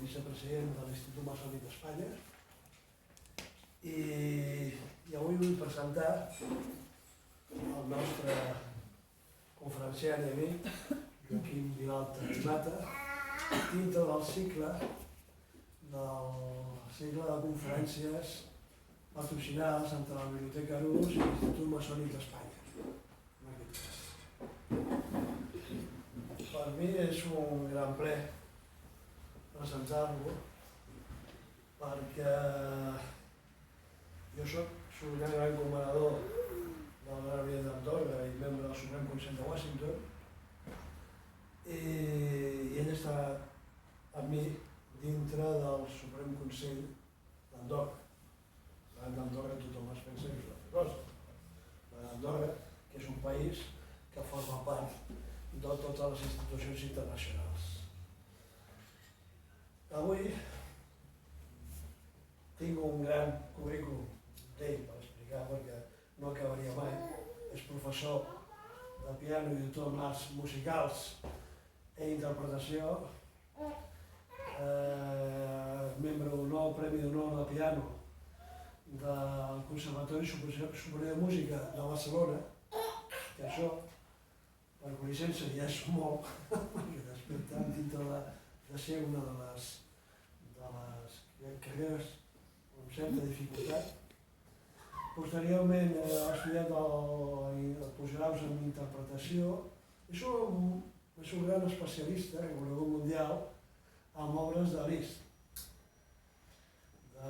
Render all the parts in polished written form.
vicepresident de l'Institut Maçònic d'Espanya i avui vull presentar el nostre conferenciari amic Joaquim Vilalta i Mata dintre del cicle de conferències patrocinades entre la Biblioteca Arús i l'Institut Maçònic d'Espanya. En aquest cas. Per mi és un gran ple presentar-lo perquè jo soc un gran comanador del Gran Orient d'Andorra i membre del Suprem Consell de Washington i ell està amb mi dintre del Suprem Consell d'Andorra. D'Andorra tothom es pensa que és una altra cosa. Andorra, que és un país que forma part de totes les institucions internacionals. Avui tinc un gran currículum d'ell per explicar perquè no acabaria mai. És professor de piano i doctor en arts musicals i interpretació, membre d'honor, Premi d'Honor de Piano del Conservatori Superior de Música de Barcelona, que això, per coneixença, ja és molt, perquè després dintre de ser una de les carreres amb certa dificultat. Posteriorment ha estudiat el postgraus en interpretació. És un gran especialista, reconegut mundial, en obres de Liszt.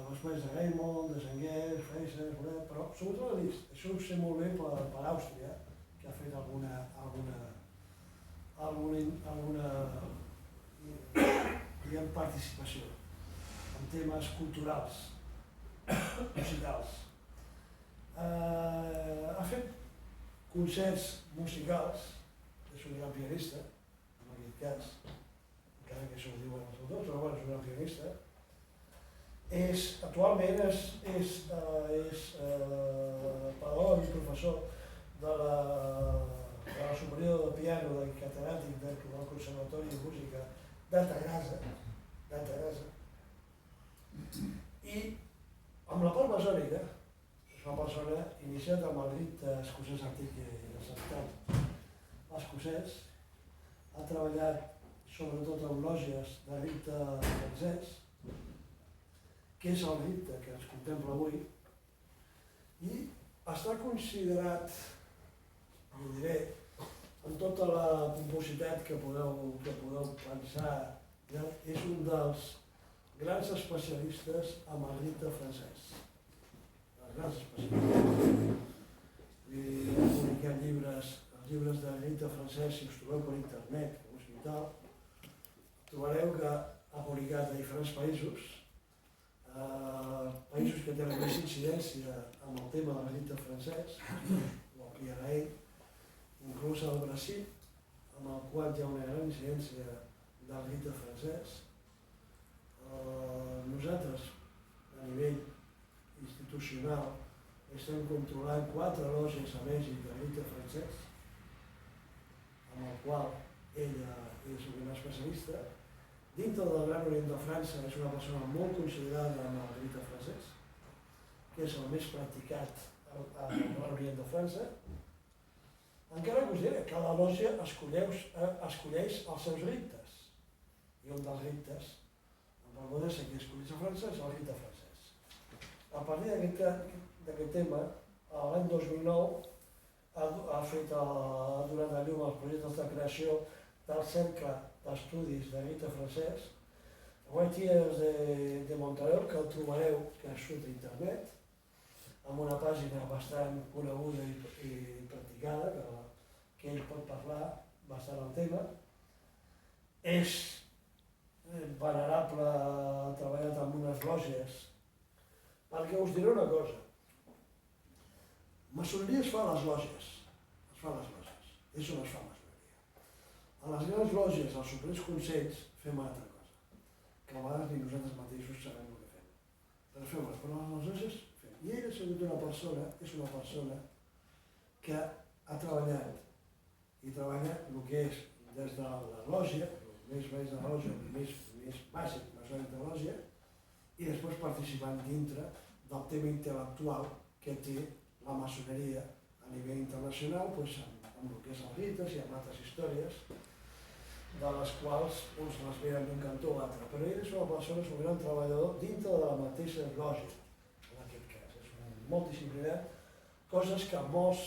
Després de Raymond, de Sanger, Fraser, però sobretot de Liszt. Això ho sé molt bé per Àustria, que ha fet alguna participació en temes culturals, musicals. Ha fet concerts musicals, és un gran pianista, en aquest cas, encara que això ho diuen els autors, però és un gran pianista. Actualment és pedagog i professor de la Superior de Piano i catedràtic del Conservatori de Música de Terrassa, i amb la part maçònica és una persona iniciat amb el rit escocès antic i necessitat escocès. Ha treballat sobretot amb lògies de rit francès, que és el rit que ens contempla avui, i està considerat, ho diré, amb tota la pompositat que podeu pensar, és un dels grans especialistes en el rit francès. Els grans especialistes. Ha publicat llibres de rit francès, si us trobeu per internet, que busqueu i tal, trobareu que ha publicat a diferents països que tenen més incidència en el tema del rit francès, ho aplicarà ell, inclús al Brasil, amb el qual hi ha una gran incidència del rit francès. Nosaltres, a nivell institucional, estem controlant 4 lògies a Mèxic de rit francès, amb el qual ell és un gran especialista. Dintre del Gran Orient de França és una persona molt considerada en el rit francès, que és el més practicat al Gran Orient de França, encara que us diré que cada lògia escolleix els seus rites. I un dels rites, amb el model que escolleix a França, és el rit francès. A partir d'aquest tema, l'any 2009 ha donat a llum els projectes de creació del Cercle d'Estudis de rit francès, Waitiers de Montreuil, que el trobareu, que surt a internet, amb una pàgina bastant coneguda i practicada, que ell pot parlar bastant el tema. És venerable, ha treballat amb unes lògies, perquè us diré una cosa. Maçoneria es fa a les lògies, és on es fa maçoneria. A les grans lògies, als suprems consells, fem una altra cosa, que a vegades ni nosaltres mateixos sabem el que fem. Però fem però a les lògies fem. I ell ha sigut una persona que ha treballat i treballa el que és des de la lògia, més de lògia, més bàsic, maçònic de lògia, i després participant dintre del tema intel·lectual que té la maçoneria a nivell internacional, doncs, amb el que és els rites i amb altres històries, de les quals uns les venen d'un cantó a l'altre. Però ell és una persona, és un gran treballador dintre de la mateixa lògia, en aquest cas. És molt disciplinat, coses que molts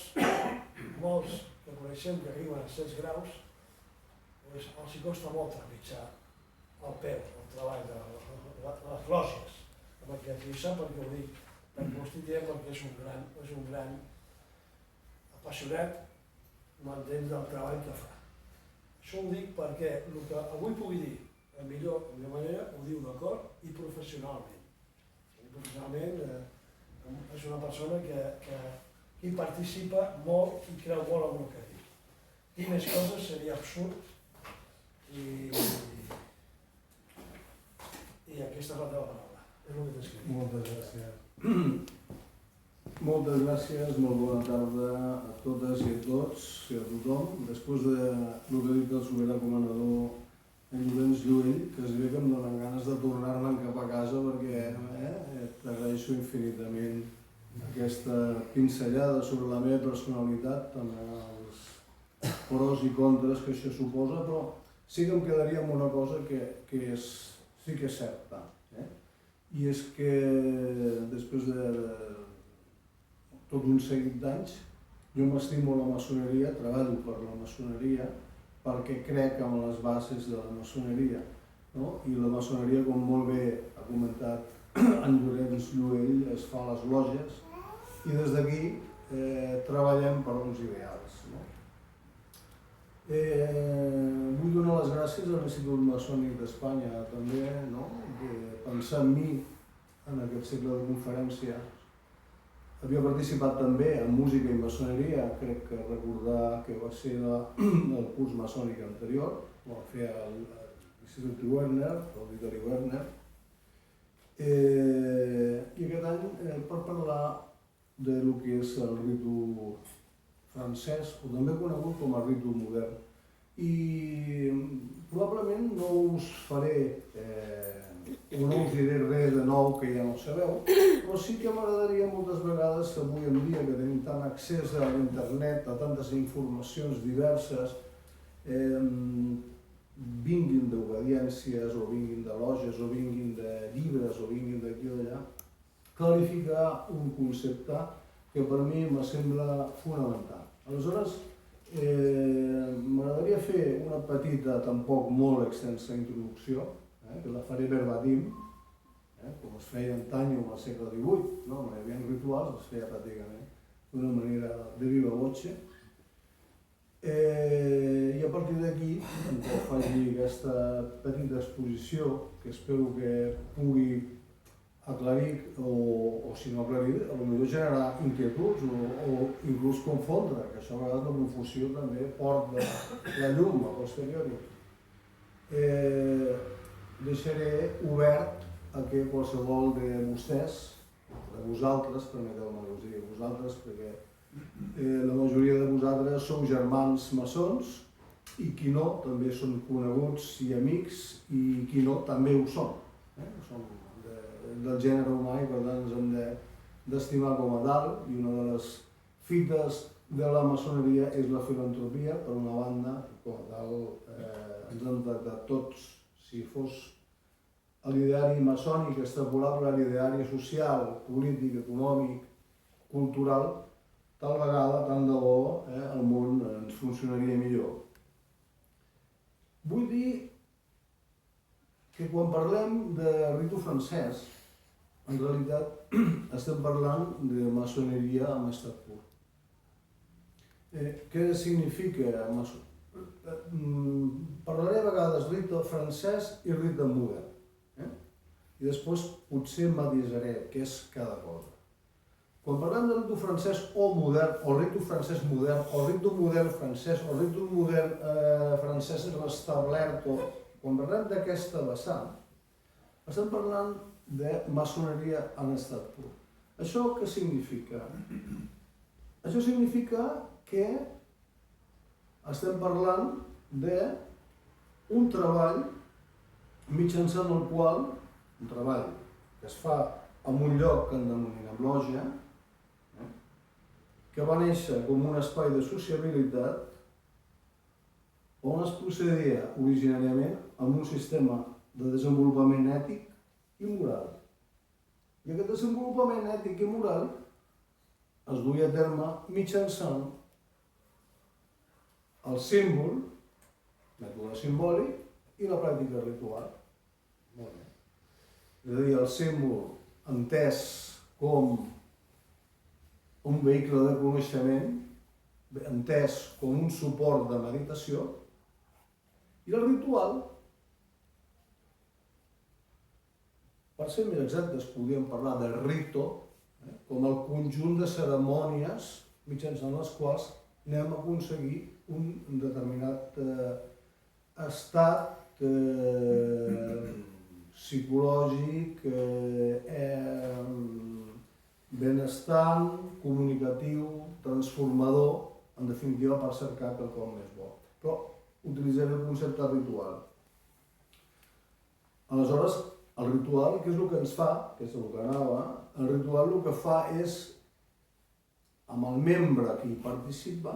que coneixem que arriben a 6 graus, doncs els costa molt trepitjar el peu, el treball de les lògies. I sap per què ho dic, perquè ho estic dient perquè és un gran apassionat, m'entens, del treball que fa. Això ho dic perquè el que avui pugui dir, la millor manera, ho diu d'acord i professionalment. I professionalment és una persona que hi participa molt i creu molt en el que diu. Dir més coses seria absurd i aquesta és la teva paraula. És el que t'escriu. Moltes gràcies. Moltes gràcies, molt bona tarda a totes i a tots i a tothom. Després del que ha dit el sobirà comanador en Llorenç Llull, que es ve que em donen ganes de tornar-me'n cap a casa perquè t'agraeixo infinitament aquesta pinzellada sobre la meva personalitat, també els pros i contres que això suposa, però sí que em quedaria amb una cosa que sí que és certa. I és que després de tot un seguit d'anys jo m'estimo la maçoneria, treballo per la maçoneria perquè crec en les bases de la maçoneria. I la maçoneria, com molt bé ha comentat en Llorenç Llull, es fa a les lògies i des d'aquí treballem per uns ideals. Vull donar les gràcies a l'Institut Maçònic d'Espanya també, que pensar en mi en aquest cicle de conferència. Havia participat també en música i maçoneria, crec que recordar que va ser el curs maçònic anterior, ho va fer a l'Institut Werner, el Vitali Werner. I aquest any per parlar del que és el ritu francès, o també conegut com a ritu modern. I probablement no us faré o no us diré res de nou que ja no sabeu, però sí que m'agradaria moltes vegades, avui en dia que tenim tant accés a l'internet, a tantes informacions diverses, vinguin d'obediències, o vinguin de lògies, o vinguin de llibres, o vinguin d'aquí o d'allà, clarificar un concepte que per mi me sembla fonamental. Aleshores, m'agradaria fer una petita, tampoc molt extensa introducció, que la faré verbatim, com es feia antany al segle XVIII, no hi havia rituals, es feia pràcticament d'una manera de viva voce. I a partir d'aquí, quan faci aquesta petita exposició, que espero que pugui aclarir, o si no aclarir, potser generar inquietuds o inclús confondre, que això a vegades la confusió també porta la llum a posteriori. Deixaré obert a que qualsevol de vostès, de vosaltres, permeteu-me que us digui vosaltres, perquè la majoria de vosaltres sou germans maçons i qui no també són coneguts i amics i qui no també ho són. Som del gènere humà i per tant ens hem d'estimar com a tal, i una de les fites de la maçoneria és la filantropia, per una banda, com a tal ens hem tractat tots. Si fos l'ideari maçònic extrapolable a l'ideari social, polític, econòmic, cultural, tal vegada, tant de bo, el món ens funcionaria millor. Vull dir que quan parlem de ritu francès, en realitat estem parlant de maçoneria en estat pur. Què significa maçoneria? Parlaré a vegades ritu francès i ritu modern. I després potser matisaré què és cada cosa. Quan parlem de ritu francès o modern, o ritu francès modern, o ritu modern francès, o ritu modern francès restablert, quan parlem d'aquesta vessant, estem parlant de maçoneria en estat pur. Això què significa? Això significa que estem parlant de un treball mitjançant el qual, un treball que es fa en un lloc que en denominem loja, que va néixer com un espai de sociabilitat on es procedia originàriament amb un sistema de desenvolupament ètic i moral. I aquest desenvolupament ètic i moral es duia a terme mitjançant el símbol, mètode simbòlic i la pràctica ritual. Molt bé. És a dir, el símbol entès com un vehicle de coneixement, entès com un suport de meditació, i el ritual, per ser més exactes, podríem parlar de rito, com el conjunt de cerimònies mitjançant les quals anem a aconseguir un determinat estat psicològic, benestant, comunicatiu, transformador, en definitiva per cercar quelcom més bo. Però utilitzem el concepte ritual. Aleshores, el ritual, què és el que ens fa? Que és el que anava. El ritual el que fa és, amb el membre que hi participa,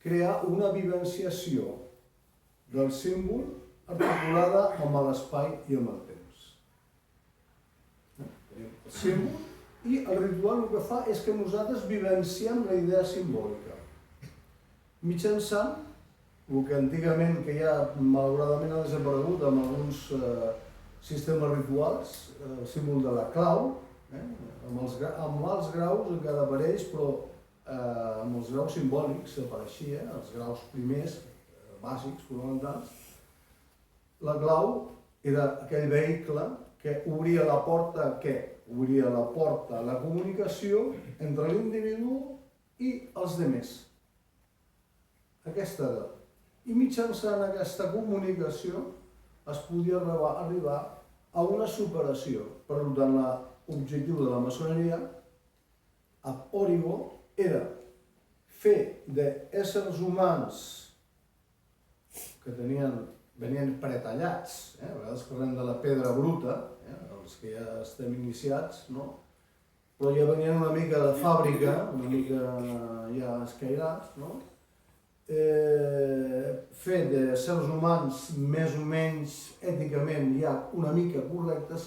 crear una vivenciació del símbol articulada amb l'espai i amb el temps. El símbol i el ritual el que fa és que nosaltres vivenciem la idea simbòlica mitjançant el que antigament, que ja malauradament ha desaparegut amb alguns sistemes rituals, el símbol de la clau, amb els graus encara apareix, però amb els graus simbòlics apareixia, els graus primers, bàsics, fonamentals. La clau era aquell vehicle que obria la porta a què? Obria la porta a la comunicació entre l'individu i els demés. Aquesta era. I mitjançant aquesta comunicació es podia arribar a una superació. Per tant, l'objectiu de la maçoneria, ab origo, era fer d'éssers humans que venien pretallats, a vegades parlem de la pedra bruta, els que ja estem iniciats, no? Però ja venien una mica de fàbrica, una mica ja escairats, no? Fer d'éssers humans més o menys èticament ja una mica correctes,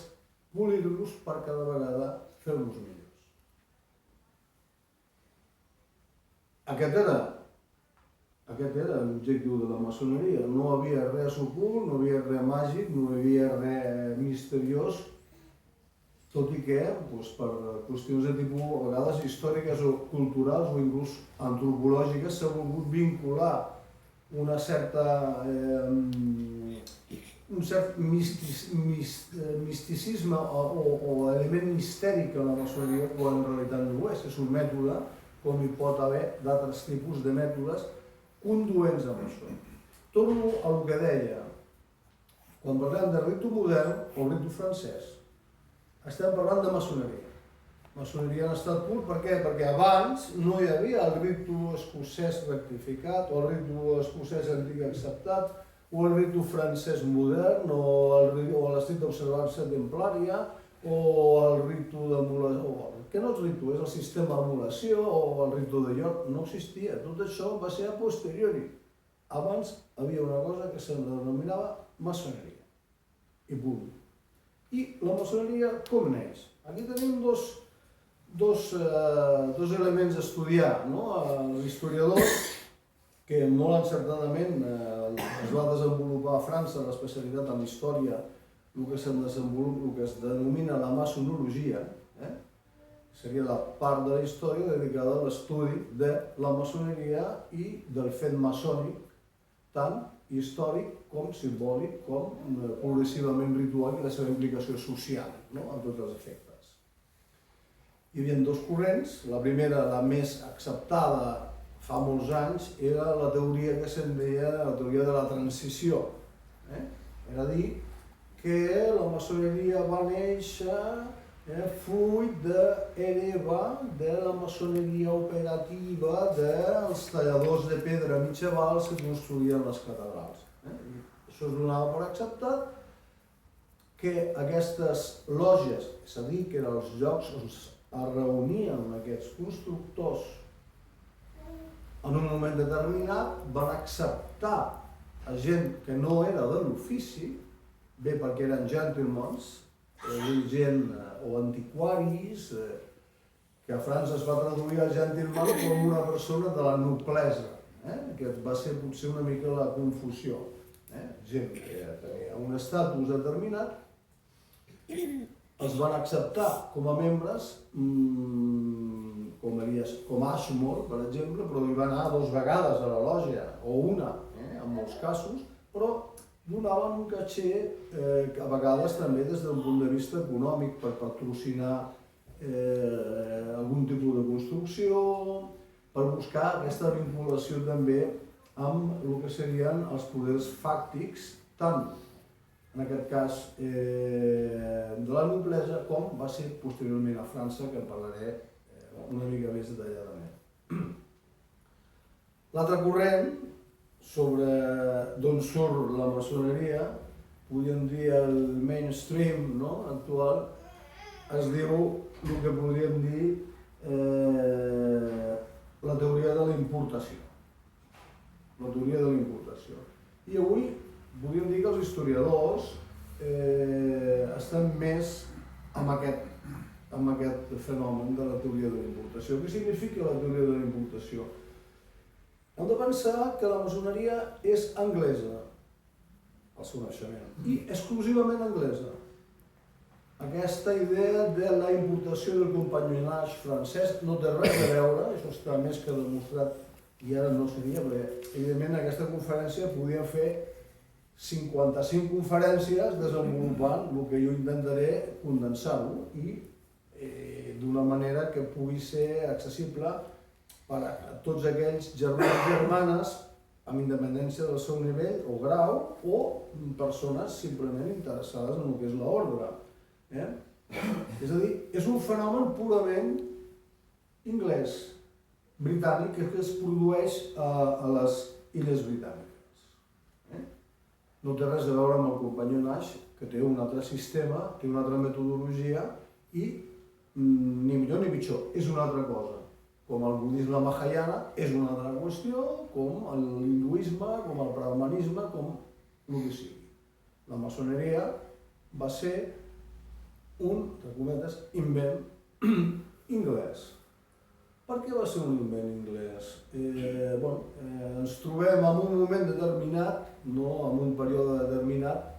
polir-los per cada vegada fer-los millors. Aquest era l'objectiu de la maçoneria. No havia res ocult, no havia res màgic, no havia res misteriós, tot i que, per qüestions de tipus, a vegades històriques o culturals o inclús antropològiques, s'ha volgut vincular un cert misticisme o element mistèric a la maçoneria, quan en realitat no ho és. És un mètode, com hi pot haver d'altres tipus de mètodes conduents amb això. Torno al que deia. Quan parlem de ritu modern o ritu francès, estem parlant de maçoneria. Maçoneria en estat pur, per què? Perquè abans no hi havia el ritu escocès rectificat, o el ritu escocès antic acceptat, o el ritu francès modern, o l'estricta observança templària, o el ritu d'emulació, que no és ritu, és el sistema d'emulació, o el ritu de York, no existia. Tot això va ser a posteriori. Abans havia una cosa que se denominava maçoneria. I punt. I la maçoneria com neix? Aquí tenim dos elements a estudiar. Els historiadors, que molt encertadament es va desenvolupar a França l'especialitat en història, el que es denomina la maçonologia, seria la part de la història dedicada a l'estudi de la maçoneria i del fet maçònic, tant històric com simbòlic, com progressivament ritual i la seva implicació social, en tots els efectes. Hi havia dos corrents. La primera, la més acceptada fa molts anys, era la teoria que se'n deia la teoria de la transició. Era dir que la maçoneria va néixer fruit d'hereva de la maçoneria operativa dels talladors de pedra mitjavals que construïen les catedrals. Això es donava per acceptat que aquestes lògies, és a dir, que eren els llocs on es reunien aquests constructors en un moment determinat, van acceptar a gent que no era de l'ofici, bé perquè eren gentlemans, gent o antiquaris, que a França es va traduir a gentleman com una persona de la noblesa, que va ser potser una mica la confusió. Gent que tenia un estatus determinat, els van acceptar com a membres, com Ashmore, per exemple, però hi va anar 2 vegades a la lògia, o una, en molts casos, però donaven un caché, a vegades també des d'un punt de vista econòmic, per patrocinar algun tipus de construcció, per buscar aquesta vinculació també amb el que serien els poders fàctics, tant en aquest cas de la noblesa, com va ser posteriorment a França, que en parlaré una mica més detalladament. L'altre corrent, sobre d'on surt la maçoneria, podríem dir el mainstream actual, es diu el que podríem dir la teoria de la importació. La teoria de la importació. I avui podríem dir que els historiadors estan més amb aquest fenomen de la teoria de la importació. Què significa la teoria de la importació? Hem de pensar que la maçoneria és anglesa, al seu naixement, i exclusivament anglesa. Aquesta idea de la importació del companyonatge francès no té res a veure, això està més que demostrat i ara no seria, perquè evidentment en aquesta conferència podíem fer 55 conferències desenvolupant el que jo intentaré condensar-ho i d'una manera que pugui ser accessible per a tots aquells germans i germanes amb independència del seu nivell o grau o persones simplement interessades en el que és l'ordre. És a dir, és un fenomen purament anglès, britànic, que es produeix a les Illes Britàniques. No té res a veure amb el companyonatge, que té un altre sistema, té una altra metodologia i ni millor ni pitjor, és una altra cosa. Com el budisme mahayana és una altra qüestió, com l'hinduisme, com el brahmanisme, com el que sigui. La maçoneria va ser un, entre cometes, invent anglès. Per què va ser un invent anglès? Ens trobem en un moment determinat, no en un període determinat,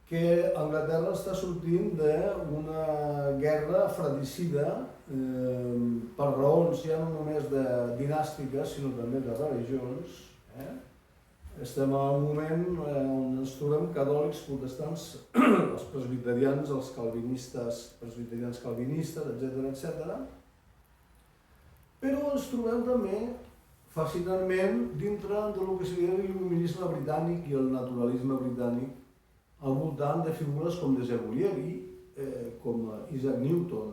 que Anglaterra està sortint d'una guerra fratricida per raons ja no només dinàstiques, sinó també de religions. Estem en un moment on ens trobem catòlics, protestants, els presbiterians, els calvinistes, etc. Però ens trobem també fascinantment dintre del que seria l'il·luminisme britànic i el naturalisme britànic al voltant de figures com Desagulieri, com Isaac Newton,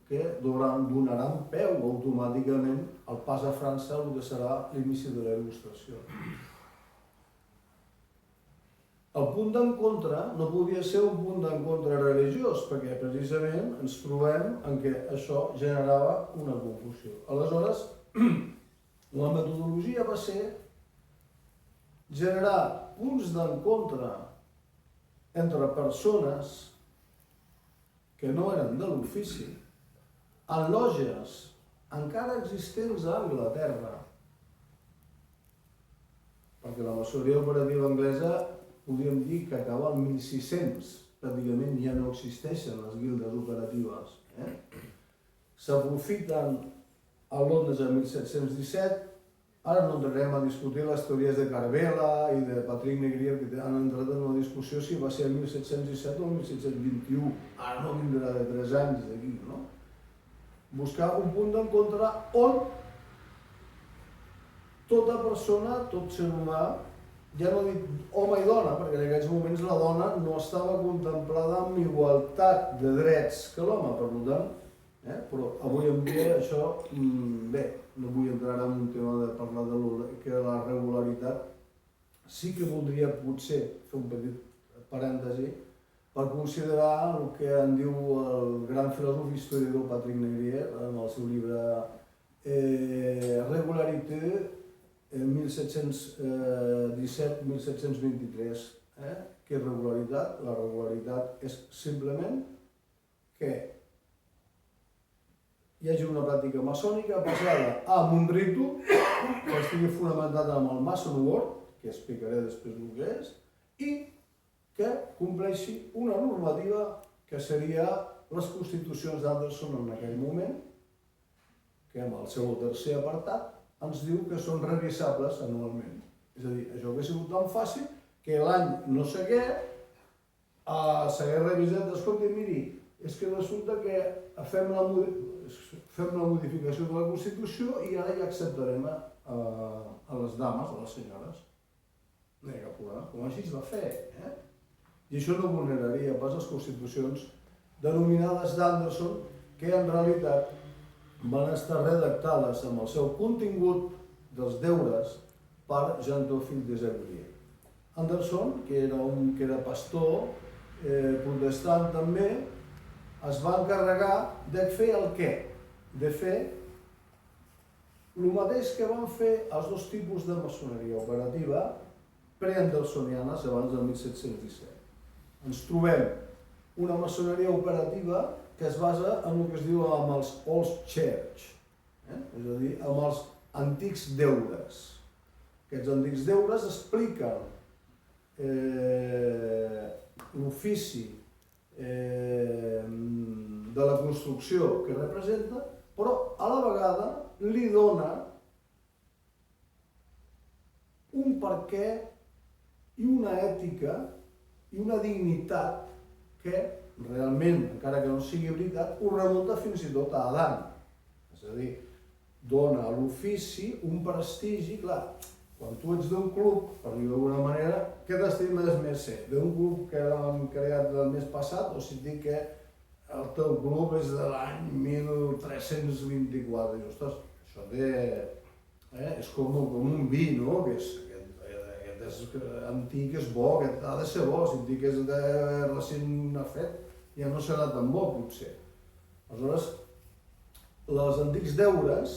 que donaran peu automàticament al pas a França el que serà l'inici de la Il·lustració. El punt d'encontre no podia ser un punt d'encontre religiós, perquè precisament ens trobem en què això generava una confusió. Aleshores, la metodologia va ser generar punts d'encontre entre persones que no eren de l'ofici, en lògies encara existents a Anglaterra, perquè la maçoneria operativa anglesa podríem dir que acaba al 1600, pràcticament ja no existeixen les guildes operatives. S'aprofiten a Londres el 1717, ara no entrarem a discutir les teories de Carvela i de Patrick Négrier, que han entrat en una discussió si va ser el 1717 o el 1721. Ara no vindrà de 3 anys d'aquí, no? Buscar un punt d'encontre on tota persona, tot ser humà, ja no dic home i dona, perquè en aquells moments la dona no estava contemplada amb igualtat de drets que l'home, per tant, però avui en dia això, bé, no vull entrar en un tema de parlar de la regularitat, sí que voldria potser fer un petit parèntesi per considerar el que en diu el gran filòsof i historiador Patrick Négrier en el seu llibre Regularité 1717-1723. Què és regularitat? La regularitat és simplement que hi hagi una pràctica maçònica basada en un ritu que estigui fonamentat en el Mason World, que explicaré després el que és, i que compleixi una normativa que seria les constitucions d'Anderson en aquell moment, que en el seu tercer apartat ens diu que són revisables anualment. És a dir, això hauria sigut tan fàcil que l'any no sé què s'hagués revisat, escolta, miri, és que resulta que fem la modificació de la Constitució i ara ja acceptarem a les dames, a les senyores. No hi ha cap problema, com així es va fer, I això no vulneraria pas les constitucions denominades d'Anderson, que en realitat van estar redactades amb el seu contingut dels deures per Jean-Théophile de Gévrier. Anderson, que era pastor, protestant també, es va encarregar de fer el què? De fer el mateix que van fer els dos tipus de maçoneria operativa pre-andersonianes abans del 1717. Ens trobem una maçoneria operativa que es basa en el que es diu amb els Old Church, és a dir, amb els antics deures. Aquests antics deures expliquen l'ofici de la construcció que representa, però a la vegada li dona un perquè i una ètica i una dignitat que realment, encara que no sigui veritat, ho remunta fins i tot a Adam. És a dir, dona a l'ofici un prestigi, clar, quan tu ets d'un club, per dir d'alguna manera, què t'estimes més ser? D'un club que l'han creat el mes passat o si et dic que el teu club és de l'any 1324? I, ostres, això és com un vi, no? Que és antic, és bo, aquest ha de ser bo. Si et dic que és de recent fet, ja no serà tan bo, potser. Aleshores, els antics deures,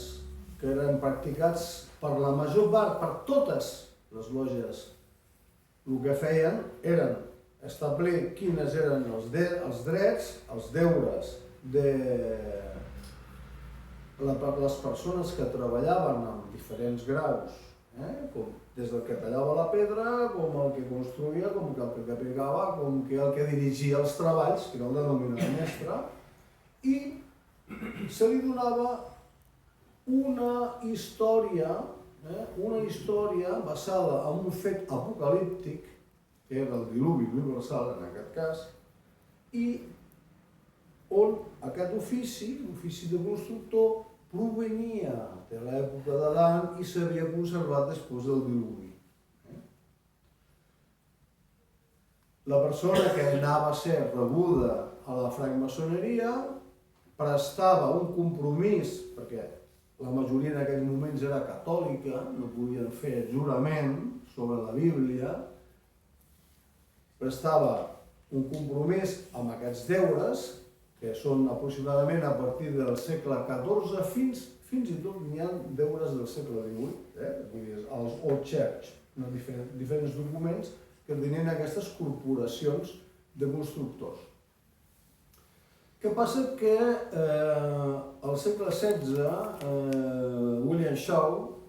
que eren practicats per la major part, per totes les lògies, el que feien eren establir quines eren els drets, els deures de les persones que treballaven en diferents graus, com des del que tallava la pedra, com el que construïa, com el que capigava, com el que dirigia els treballs, que era el denominat mestre, i se li donava una història basada en un fet apocalíptic, que era el diluvi universal en aquest cas, i on aquest ofici, l'ofici de constructor, provenia de l'època d'Adam i s'havia conservat després del diluvi. La persona que anava a ser rebuda a la francmaçoneria prestava un compromís, perquè la majoria en aquells moments era catòlica, no podien fer jurament sobre la Bíblia, prestava un compromís amb aquests deures, que són aproximadament a partir del segle XIV, fins i tot n'hi ha deures del segle XVIII, vull dir, els Old Church, diferents documents que tenien aquestes corporacions de constructors. Què passa? Que al segle XVI, William Shaw,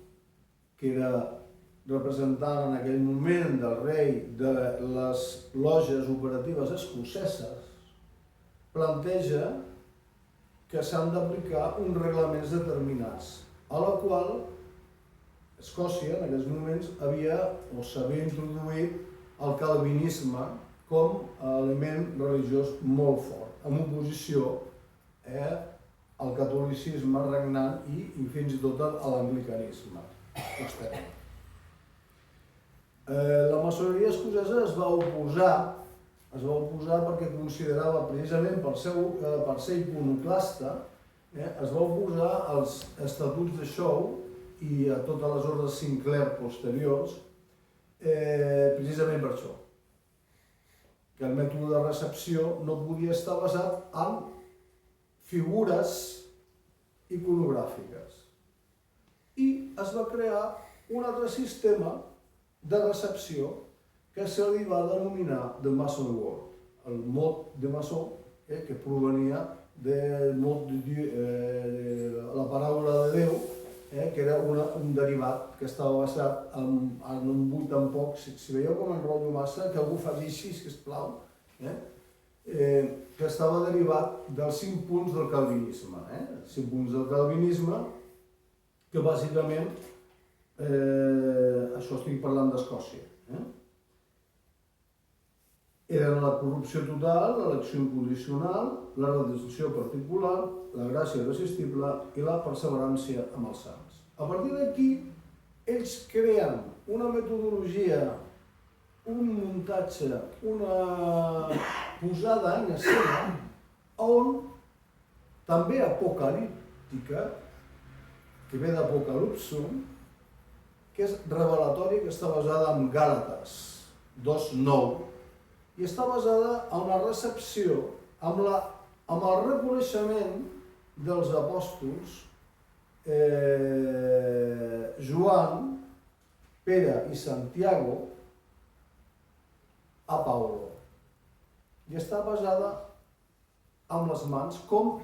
que era representant en aquell moment del rei de les lògies operatives escoceses, planteja que s'han d'aplicar uns reglaments determinats, a la qual Escòcia en aquells moments s'havia introduït el calvinisme com a element religiós molt fort, en oposició al catolicisme regnant i fins i tot a l'anglicanisme posterior. La maçoneria escocesa es va oposar perquè considerava, precisament per ser iconoclasta, es va oposar als estatuts de Shaw i a totes les ordres Sinclair posteriors, precisament per això, que el mètode de recepció no podia estar basat en figures iconogràfiques. I es va crear un altre sistema de recepció que se li va denominar The Mason World, el mot de maçó, que provenia del mot de la paraula de Déu, que era un derivat que estava basat en un buit en poc. Si veieu com enrotllo massa, que algú faci així, sisplau, que estava derivat dels 5 punts del calvinisme. 5 punts del calvinisme, que bàsicament, això estic parlant d'Escòcia, eren la corrupció total, l'elecció incondicional, la redenció particular, la gràcia irresistible i la perseverància amb els sants. A partir d'aquí, ells creen una metodologia, un muntatge, una posada en escena on també apocalíptica, que ve d'Apocalipsum, que és revelatòria, que està basada en Gàlates 2:9, i està basada en la recepció, en el reconeixement dels apòstols Joan, Pere i Santiago a Paulo. I està basada en les mans, com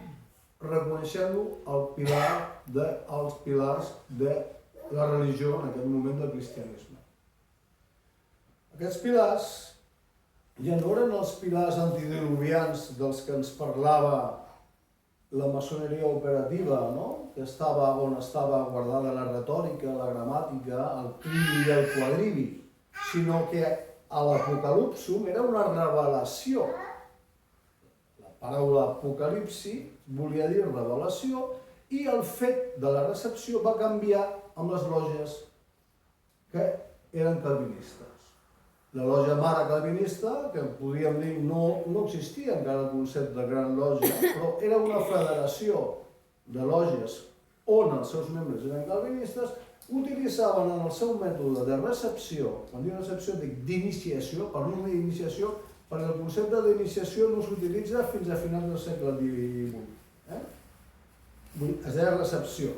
reconeixent-lo els pilars de la religió en aquest moment del cristianisme. Aquests pilars ja no eren els pilars antidiluvians dels que ens parlava la maçoneria operativa, no? Que estava on estava guardada la retòrica, la gramàtica, el trivi i el quadrivi, sinó que a l'Apocalipsum era una revelació. La paraula apocalipsi volia dir revelació i el fet de la recepció va canviar amb les lògies que eren calvinistes. La lògia mare calvinista, que podríem dir no existia encara el concepte de gran lògia, però era una federació de lògies on els seus membres eren calvinistes, utilitzaven en el seu mètode de recepció, quan dic recepció dic d'iniciació, per no dir iniciació, perquè el concepte d'iniciació no s'utilitza fins a finals del segle XVIII. Es deia recepció.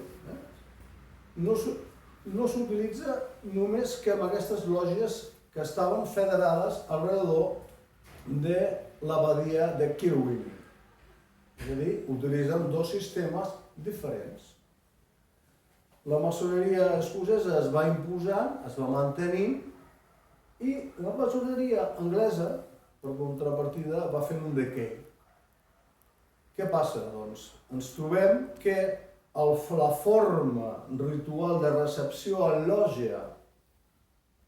No s'utilitza només que amb aquestes lògies que estaven federades alrededor de l'abadia de Kilwinning. És a dir, utilitzen dos sistemes diferents. La maçoneria escocesa es va imposant, es va mantenint, i la maçoneria anglesa, per contrapartida, va fent un decay. Què passa, doncs? Ens trobem que la forma ritual de recepció en lògia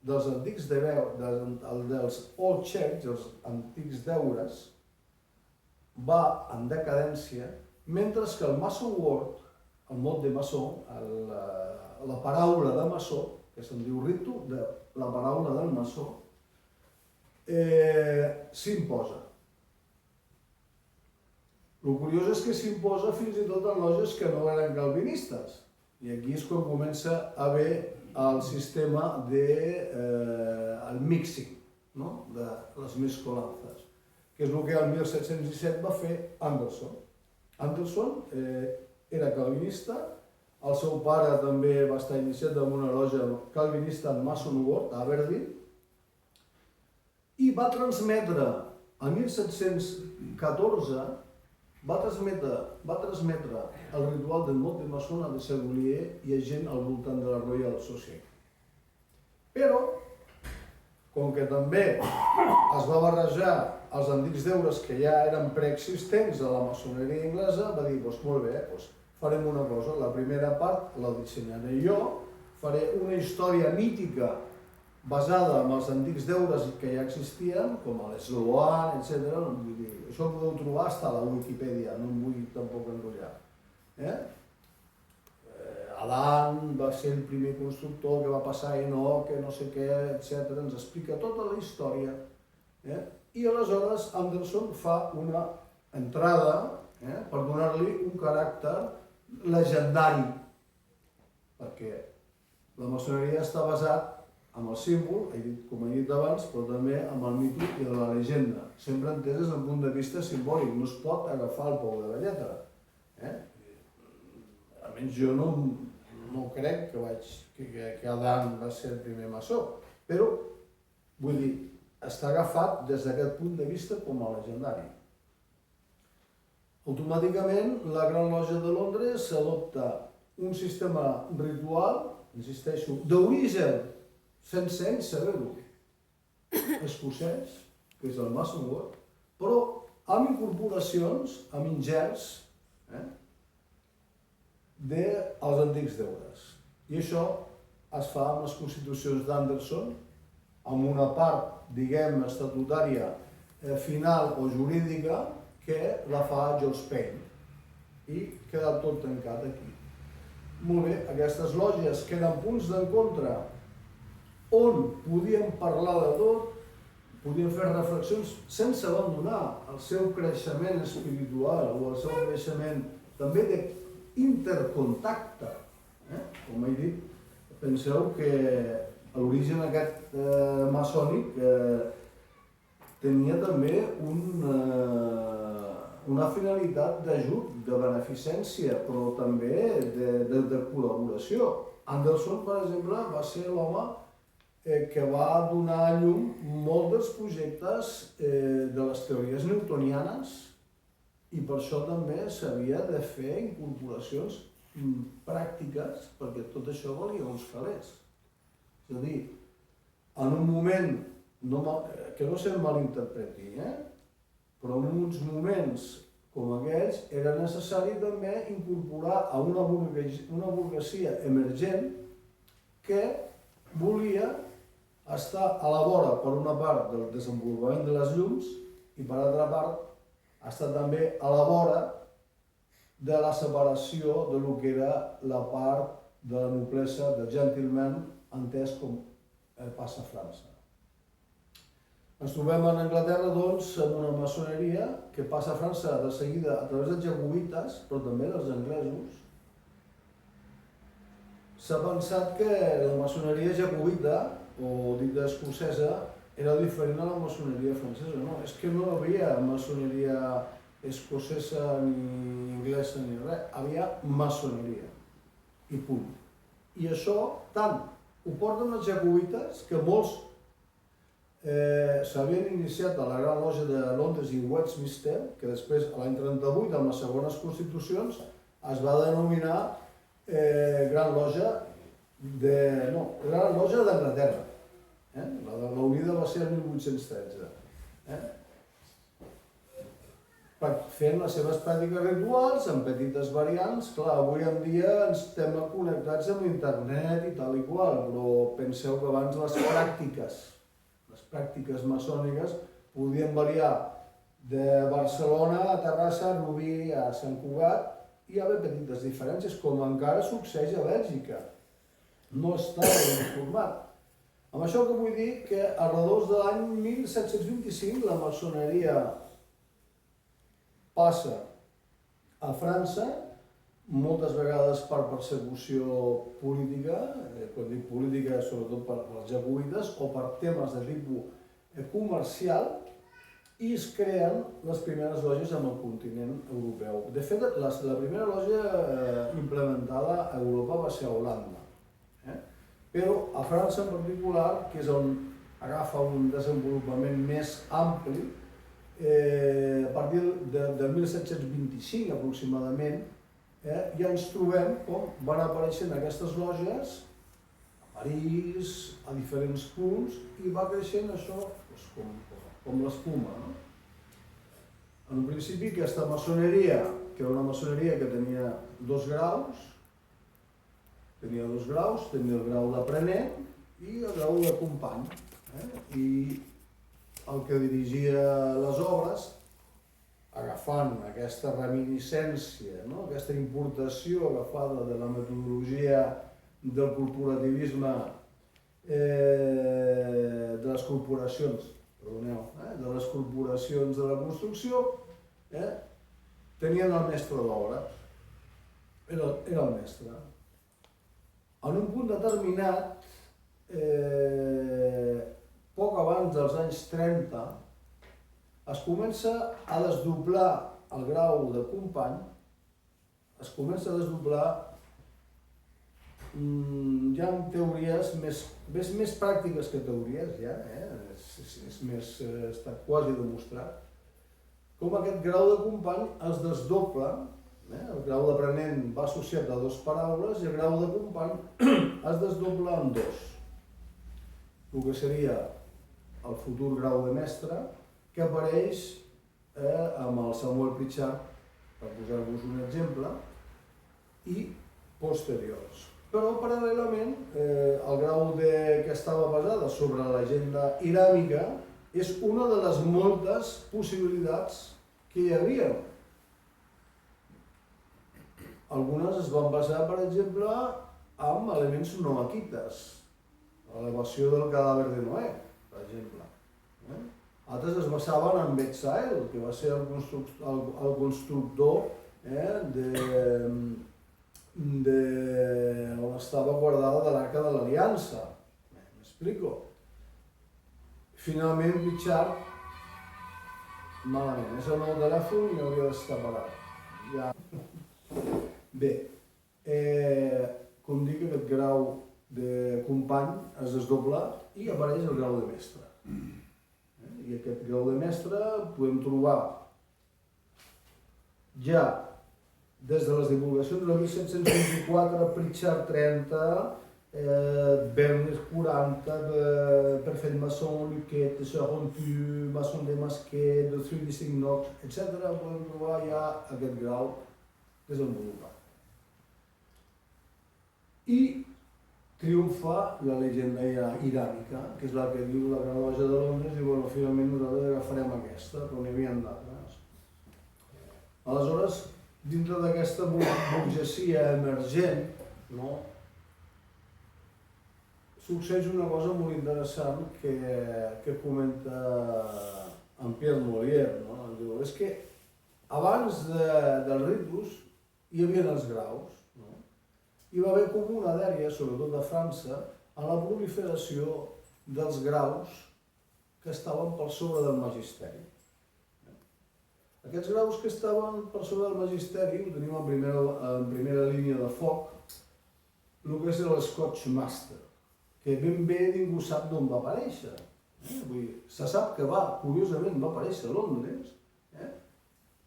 dels antics dels Old Church, dels antics deures, va en decadència, mentre que el Mason Word, el mot de maçó, la paraula de maçó, que se'n diu ritu, la paraula del maçó, s'imposa. El curiós és que s'imposa fins i tot en lògies que no eren calvinistes. I aquí és quan comença a haver el sistema del mixing, de les mescolances, que és el que el 1717 va fer Anderson. Anderson era calvinista, el seu pare també va estar iniciat en una lògia calvinista en Mason Word, a Aberdeen, i va transmetre, a 1714, va transmetre el ritual del mot de maçon a de Segolier i a gent al voltant de la Royal Society. Però, com que també es va barrejar els antics deures que ja eren preexistents a la maçoneria anglesa, va dir, doncs molt bé, farem una cosa, la primera part la dissenyaré jo, faré una història mítica basada en els antics deures que ja existien, com l'Esloan, etc. Això ho podeu trobar fins a la Wikipedia, no em vull tampoc enrotllar. Adam va ser el primer constructor, que va passar a Enoch, que no sé què, etc. Ens explica tota la història. I aleshores Anderson fa una entrada per donar-li un caràcter legendari, perquè la maçoneria està basat en el símbol, com he dit abans, però també en el mite i de la llegenda, sempre entès des d'un punt de vista simbòlic, no es pot agafar el peu de la lletra. Almenys jo no crec que Adam va ser el primer maçó, però vull dir, està agafat des d'aquest punt de vista com a legendari. Automàticament, la Gran Lògia de Londres s'adopta un sistema ritual, insisteixo, d'origen, sense ell saber-ho, escocès, que és el Masonwork, però amb incorporacions, amb ingerts, dels antics deures. I això es fa amb les constitucions d'Anderson, amb una part, diguem, estatutària final o jurídica que la fa George Payne. I queda tot tancat aquí. Molt bé, aquestes lògies queden punts d'encontre on podíem parlar de tot, podíem fer reflexions sense abandonar el seu creixement espiritual o el seu creixement també d'intercontacte. Com he dit, penseu que l'origen aquest maçònic tenia també una finalitat d'ajut, de beneficència, però també de col·laboració. Anderson, per exemple, va ser l'home que va donar a llum molts dels projectes de les teories newtonianes i per això també s'havia de fer incorporacions pràctiques perquè tot això valia uns calés. És a dir, en un moment, que no se'm malinterpreti, però en uns moments com aquells era necessari també incorporar a una burguesia emergent que volia estar a la vora, per una part, del desenvolupament de les llums i, per altra part, estar també a la vora de la separació de lo que era la part de la noblesa, de gentleman, entès com passa a França. Ens trobem en Anglaterra, doncs, amb una maçoneria que passa a França de seguida a través dels jacobites, però també dels anglesos. S'ha pensat que la maçoneria jacobita, o dita escocesa, era diferent a la maçoneria francesa. No, és que no hi havia maçoneria escocesa ni anglesa ni res, havia maçoneria. I punt. I això, tant ho porten els jacobites, que molts s'havien iniciat a la Gran Lògia de Londres i Westminster, que després, l'any 38, amb les segones constitucions, es va denominar Gran Lògia d'Anglaterra. La unida va ser el 1813. Fent les seves pràctiques rituals, en petites variants. Clar, avui en dia ens estem connectats amb internet i tal i qual, però penseu que abans les pràctiques maçòniques podien variar de Barcelona a Terrassa, a Rubí, a Sant Cugat, i hi ha petites diferències, com encara succeeix a Bèlgica. No està ben informat. Amb això que vull dir que a redós de l'any 1725 la maçoneria passa a França, moltes vegades per persecució política, quan dic política sobretot per els jacobites, o per temes de tipus comercial, i es creen les primeres lògies en el continent europeu. De fet, la primera lògia implementada a Europa va ser a Holanda. Però a França en particular, que és on agafa un desenvolupament més ampli, a partir de 1725 aproximadament, ja ens trobem com van apareixent aquestes lògies a París, a diferents punts, i va creixent això com l'espuma. En un principi aquesta maçoneria, que era una maçoneria que tenia dos graus, tenia el grau d'aprenent i el grau de company. I el que dirigia les obres agafant aquesta reminiscència, no? Aquesta importació agafada de la metodologia del corporativisme de les corporacions, de les corporacions de la construcció, tenien el mestre d'obra, era el mestre. En un punt determinat, poc abans dels anys 30, es comença a desdoblar el grau de company, es comença a desdoblar ja en teories més pràctiques que teories, ja, és més, està quasi demostrat, com aquest grau de company es desdobla, el grau d'aprenent va associat a dues paraules i el grau de company es desdobla en dos. El que seria el futur grau de mestre, que apareix amb el Samuel Pichard, per posar-vos un exemple, i posteriors. Però, paral·lelament, el grau que estava basada sobre la llegenda iràmica és una de les moltes possibilitats que hi havia. Algunes es van basar, per exemple, en elements noaquites, l'elevació del cadàver de Noé, per exemple. Altres es basaven en Betzael, que va ser el constructor on estava guardada de l'Arca de l'Aliança. M'explico? Finalment, Pichard, malament, és el meu telèfon i hauria d'estar parat. Ja. Bé, com dic, aquest grau de company es desdobla i apareix el grau de mestre. I aquest grau de mestre podem trobar ja des de les divulgacions de 1724, Pritchard 30, Bernes 40, Perfect Maçon, Luquet, Charontu, Maçon de Masquet, de 3D Knox, etc. Podem trobar ja aquest grau desenvolupat. I triomfa la llegenda iràmica, que és la que diu la Gran Loja de Londres, i bueno, finalment nosaltres agafarem aquesta, però n'hi havia d'altres. Aleshores, dintre d'aquesta burgesia emergent, succeeix una cosa molt interessant que comenta en Pierre Molière. Diu, és que abans del ritus hi havia els graus. Hi va haver com una dèria, sobretot a França, a la proliferació dels graus que estaven per sobre del magisteri. Aquests graus que estaven per sobre del magisteri, ho tenim en primera línia de foc, el que és el Scotch Master, que ben bé ningú sap d'on va aparèixer. Se sap que curiosament va aparèixer a Londres,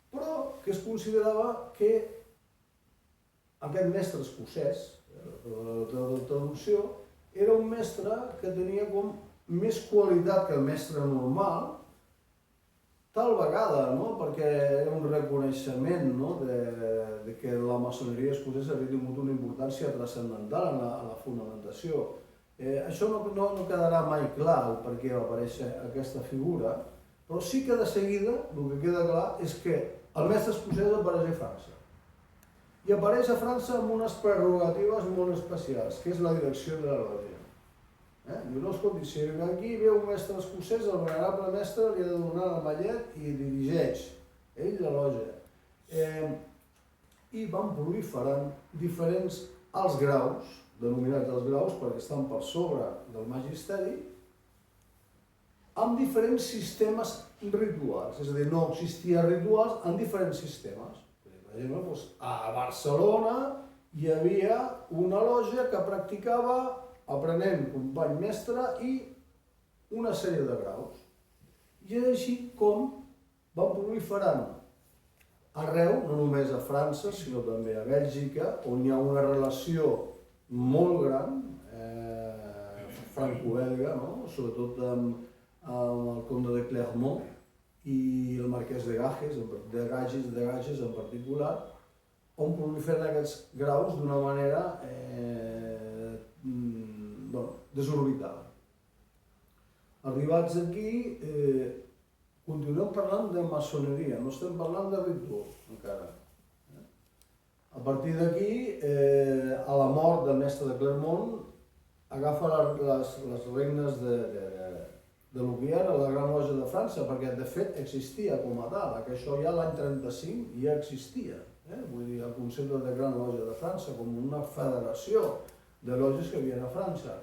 però que es considerava que aquest mestre escocès, la traducció, era un mestre que tenia com més qualitat que el mestre normal, tal vegada, perquè era un reconeixement de que la maçoneria escocesa havia tingut una importància transcendental en la fonamentació. Això no quedarà mai clar el per què va aparèixer aquesta figura, però sí que de seguida el que queda clar és que el mestre escocès apareix a França. I apareix a França amb unes prerrogatives molt especials, que és la direcció de la loja. Diu, no, escolti, si aquí ve un mestre escocès, el venerable mestre li ha de donar la mallet i dirigeix ell la loja. I van proliferant diferents alts graus, denominats els graus perquè estan per sobre del magisteri, amb diferents sistemes rituals, és a dir, no existien rituals en diferents sistemes. Per exemple, a Barcelona hi havia una loja que practicava aprenent, company, mestre i una sèrie de graus. I és així com van proliferant arreu, no només a França, sinó també a Bèlgica, on hi ha una relació molt gran, franco-belga, sobretot amb el comte de Clermont i el marquès de Gages en particular, on proliferen aquests graus d'una manera desorbitada. Arribats aquí, continuem parlant de maçoneria, no estem parlant de ritual, encara. A partir d'aquí, a la mort del mestre de Clermont, agafa les regnes de lo que era la Gran Loja de França, perquè de fet existia com a tal, que això ja l'any 35 ja existia. Vull dir, el concepte de Gran Loja de França com una federació de loges que hi havia a França.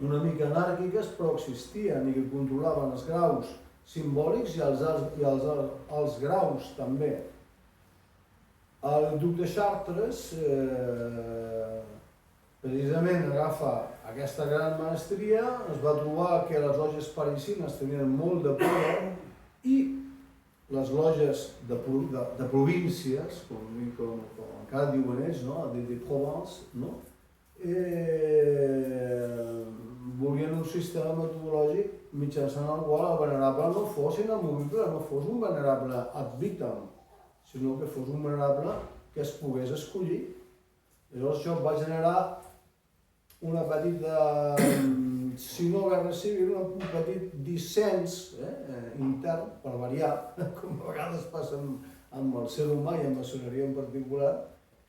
Una mica anàrquiques, però existien i que controlaven els graus simbòlics i els graus també. El duc de Chartres precisament agafa aquesta gran maestria, es va trobar que les loges parisines tenien molt de poder i les loges de províncies, com encara diuen ells, de Provence, volien un sistema metodològic mitjançant el qual el venerable no fos inamovible, no fos un venerable ad vitam, sinó que fos un venerable que es pogués escollir. Llavors això va generar una petita, si no guerra civil, un petit dissens intern, per variar, com a vegades passa amb el ser humà i amb la maçoneria en particular,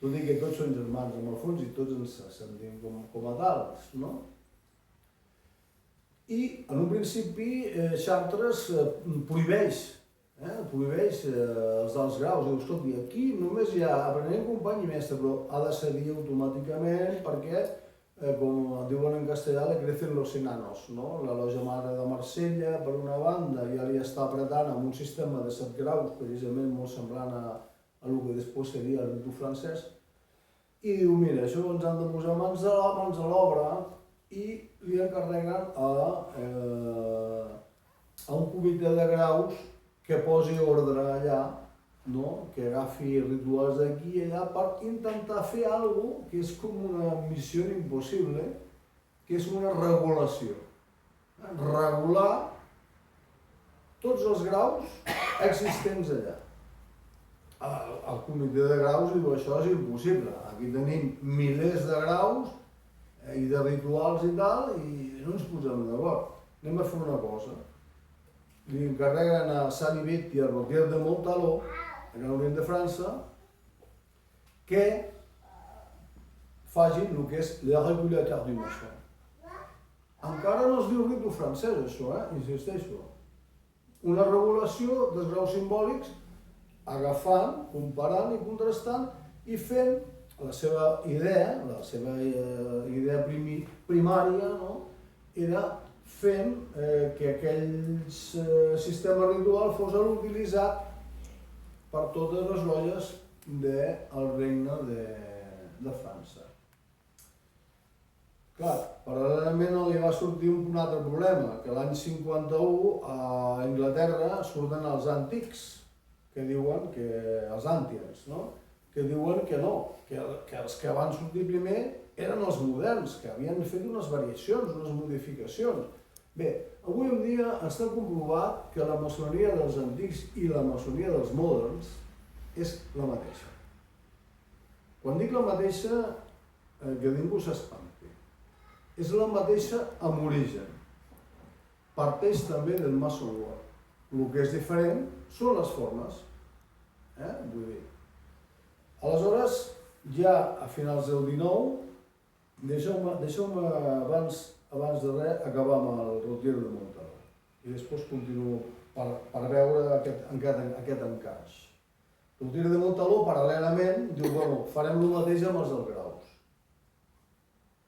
tot i que tots són germans en el fons i tots ens sentim com a tals, no? I en un principi Chartres prohibeix els alts graus. Diu, escolti, aquí només hi ha aprenent company i mestre, però ha de cedir automàticament perquè, com diuen en castellà, le crecen los enanos, no? La loja mare de Marsella, per una banda, ja li està apretant amb un sistema de 7 graus, precisament molt semblant a el que després seria el ritu francès, i diu, mira, això ens han de posar mans a l'obra, i li encarreguen a un comitè de graus que posi ordre allà, que agafi rituals d'aquí i allà per intentar fer alguna cosa que és com una missió impossible, que és una regulació. Regular tots els graus existents allà. El comitè de graus diu això és impossible. Aquí tenim milers de graus i de rituals i tal, i no ens posem d'acord. Anem a fer una cosa. Li encarreguen a Saint-Yves i a Rotier de Montaló, en l'Orient de França, que facin el que és le régulateur du maçon. Encara no es diu ritu francès, això, insisteixo. Una regulació dels graus simbòlics, agafant, comparant i contrastant i fent la seva idea primària, era fent que aquell sistema ritual fos utilitzat per totes les loges del regne de França. Clar, paral·lelament li va sortir un altre problema, que l'any 51 a Anglaterra surten els antics, que diuen que els antiens, que diuen que no, que els que van sortir primer eren els moderns, que havien fet unes variacions, unes modificacions. Bé, avui en dia està comprovat que la maçoneria dels antics i la maçoneria dels moderns és la mateixa. Quan dic la mateixa, que ningú s'espanti. És la mateixa amb origen. Parteix també del Mason World. El que és diferent són les formes. Vull dir. Aleshores, ja a finals del XIX, deixeu-me abans de res acabar amb el Rotier de Montaló. I després continuo per veure aquest encaix. El Rotier de Montaló, paral·lelament, diu, bueno, farem el mateix amb els dels graus.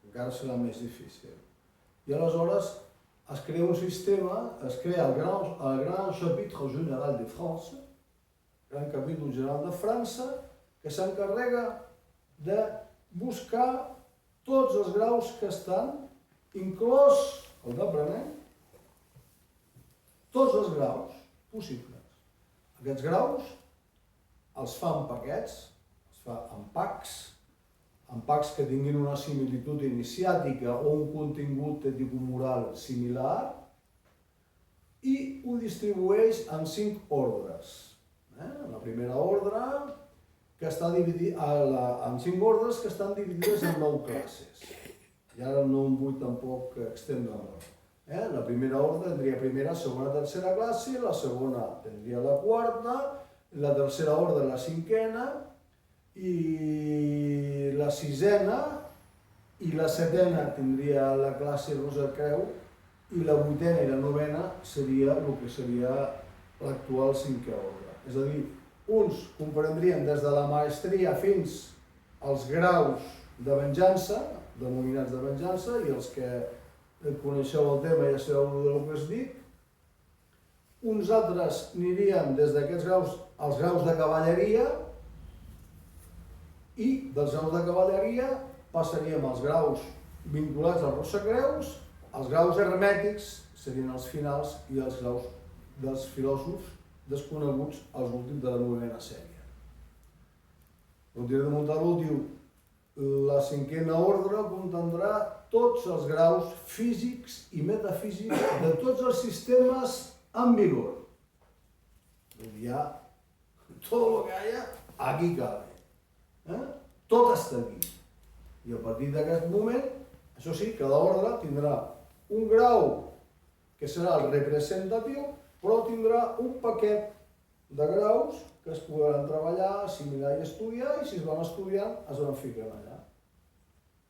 Encara serà més difícil. I aleshores es crea un sistema, es crea el Grand Chapitre Général de France, el Gran Capítol General de França, que s'encarrega de buscar tots els graus que estan, inclòs el d'aprenent, tots els graus possibles. Aquests graus els fa en paquets, els fa en packs que tinguin una similitud iniciàtica o un contingut eticomoral similar, i ho distribueix en 5 ordres. La primera ordre, que està dividida en 5 ordres que estan dividides en 9 classes. I ara no em vull tampoc extendre molt. La primera ordre tindria primera, segona, tercera classe, la segona tindria la quarta, la tercera ordre la cinquena, i la sisena i la setena tindria la classe Rosa Creu, i la vuitena i la novena seria el que seria l'actual cinquè ordre. És a dir, uns comprendrien des de la maestria fins als graus de venjança, denominats de venjança, i els que coneixeu el tema ja sabeu del que es dic. Uns altres anirien des d'aquests graus als graus de cavalleria, i dels graus de cavalleria passaríem als graus vinculats als rossacreus, els graus hermètics serien els finals i els graus dels filòsofs desconeguts als últims de la novena sèrie. Rutier de Montaló diu: la cinquena ordre contendrà tots els graus físics i metafísics de tots els sistemes en vigor. Hi ha tot el que hi ha, aquí cabe. Tot està aquí. I a partir d'aquest moment, això sí, cada ordre tindrà un grau que serà el representatiu, però tindrà un paquet de graus que es podran treballar, assimilar i estudiar, i si es van estudiant es van ficant allà.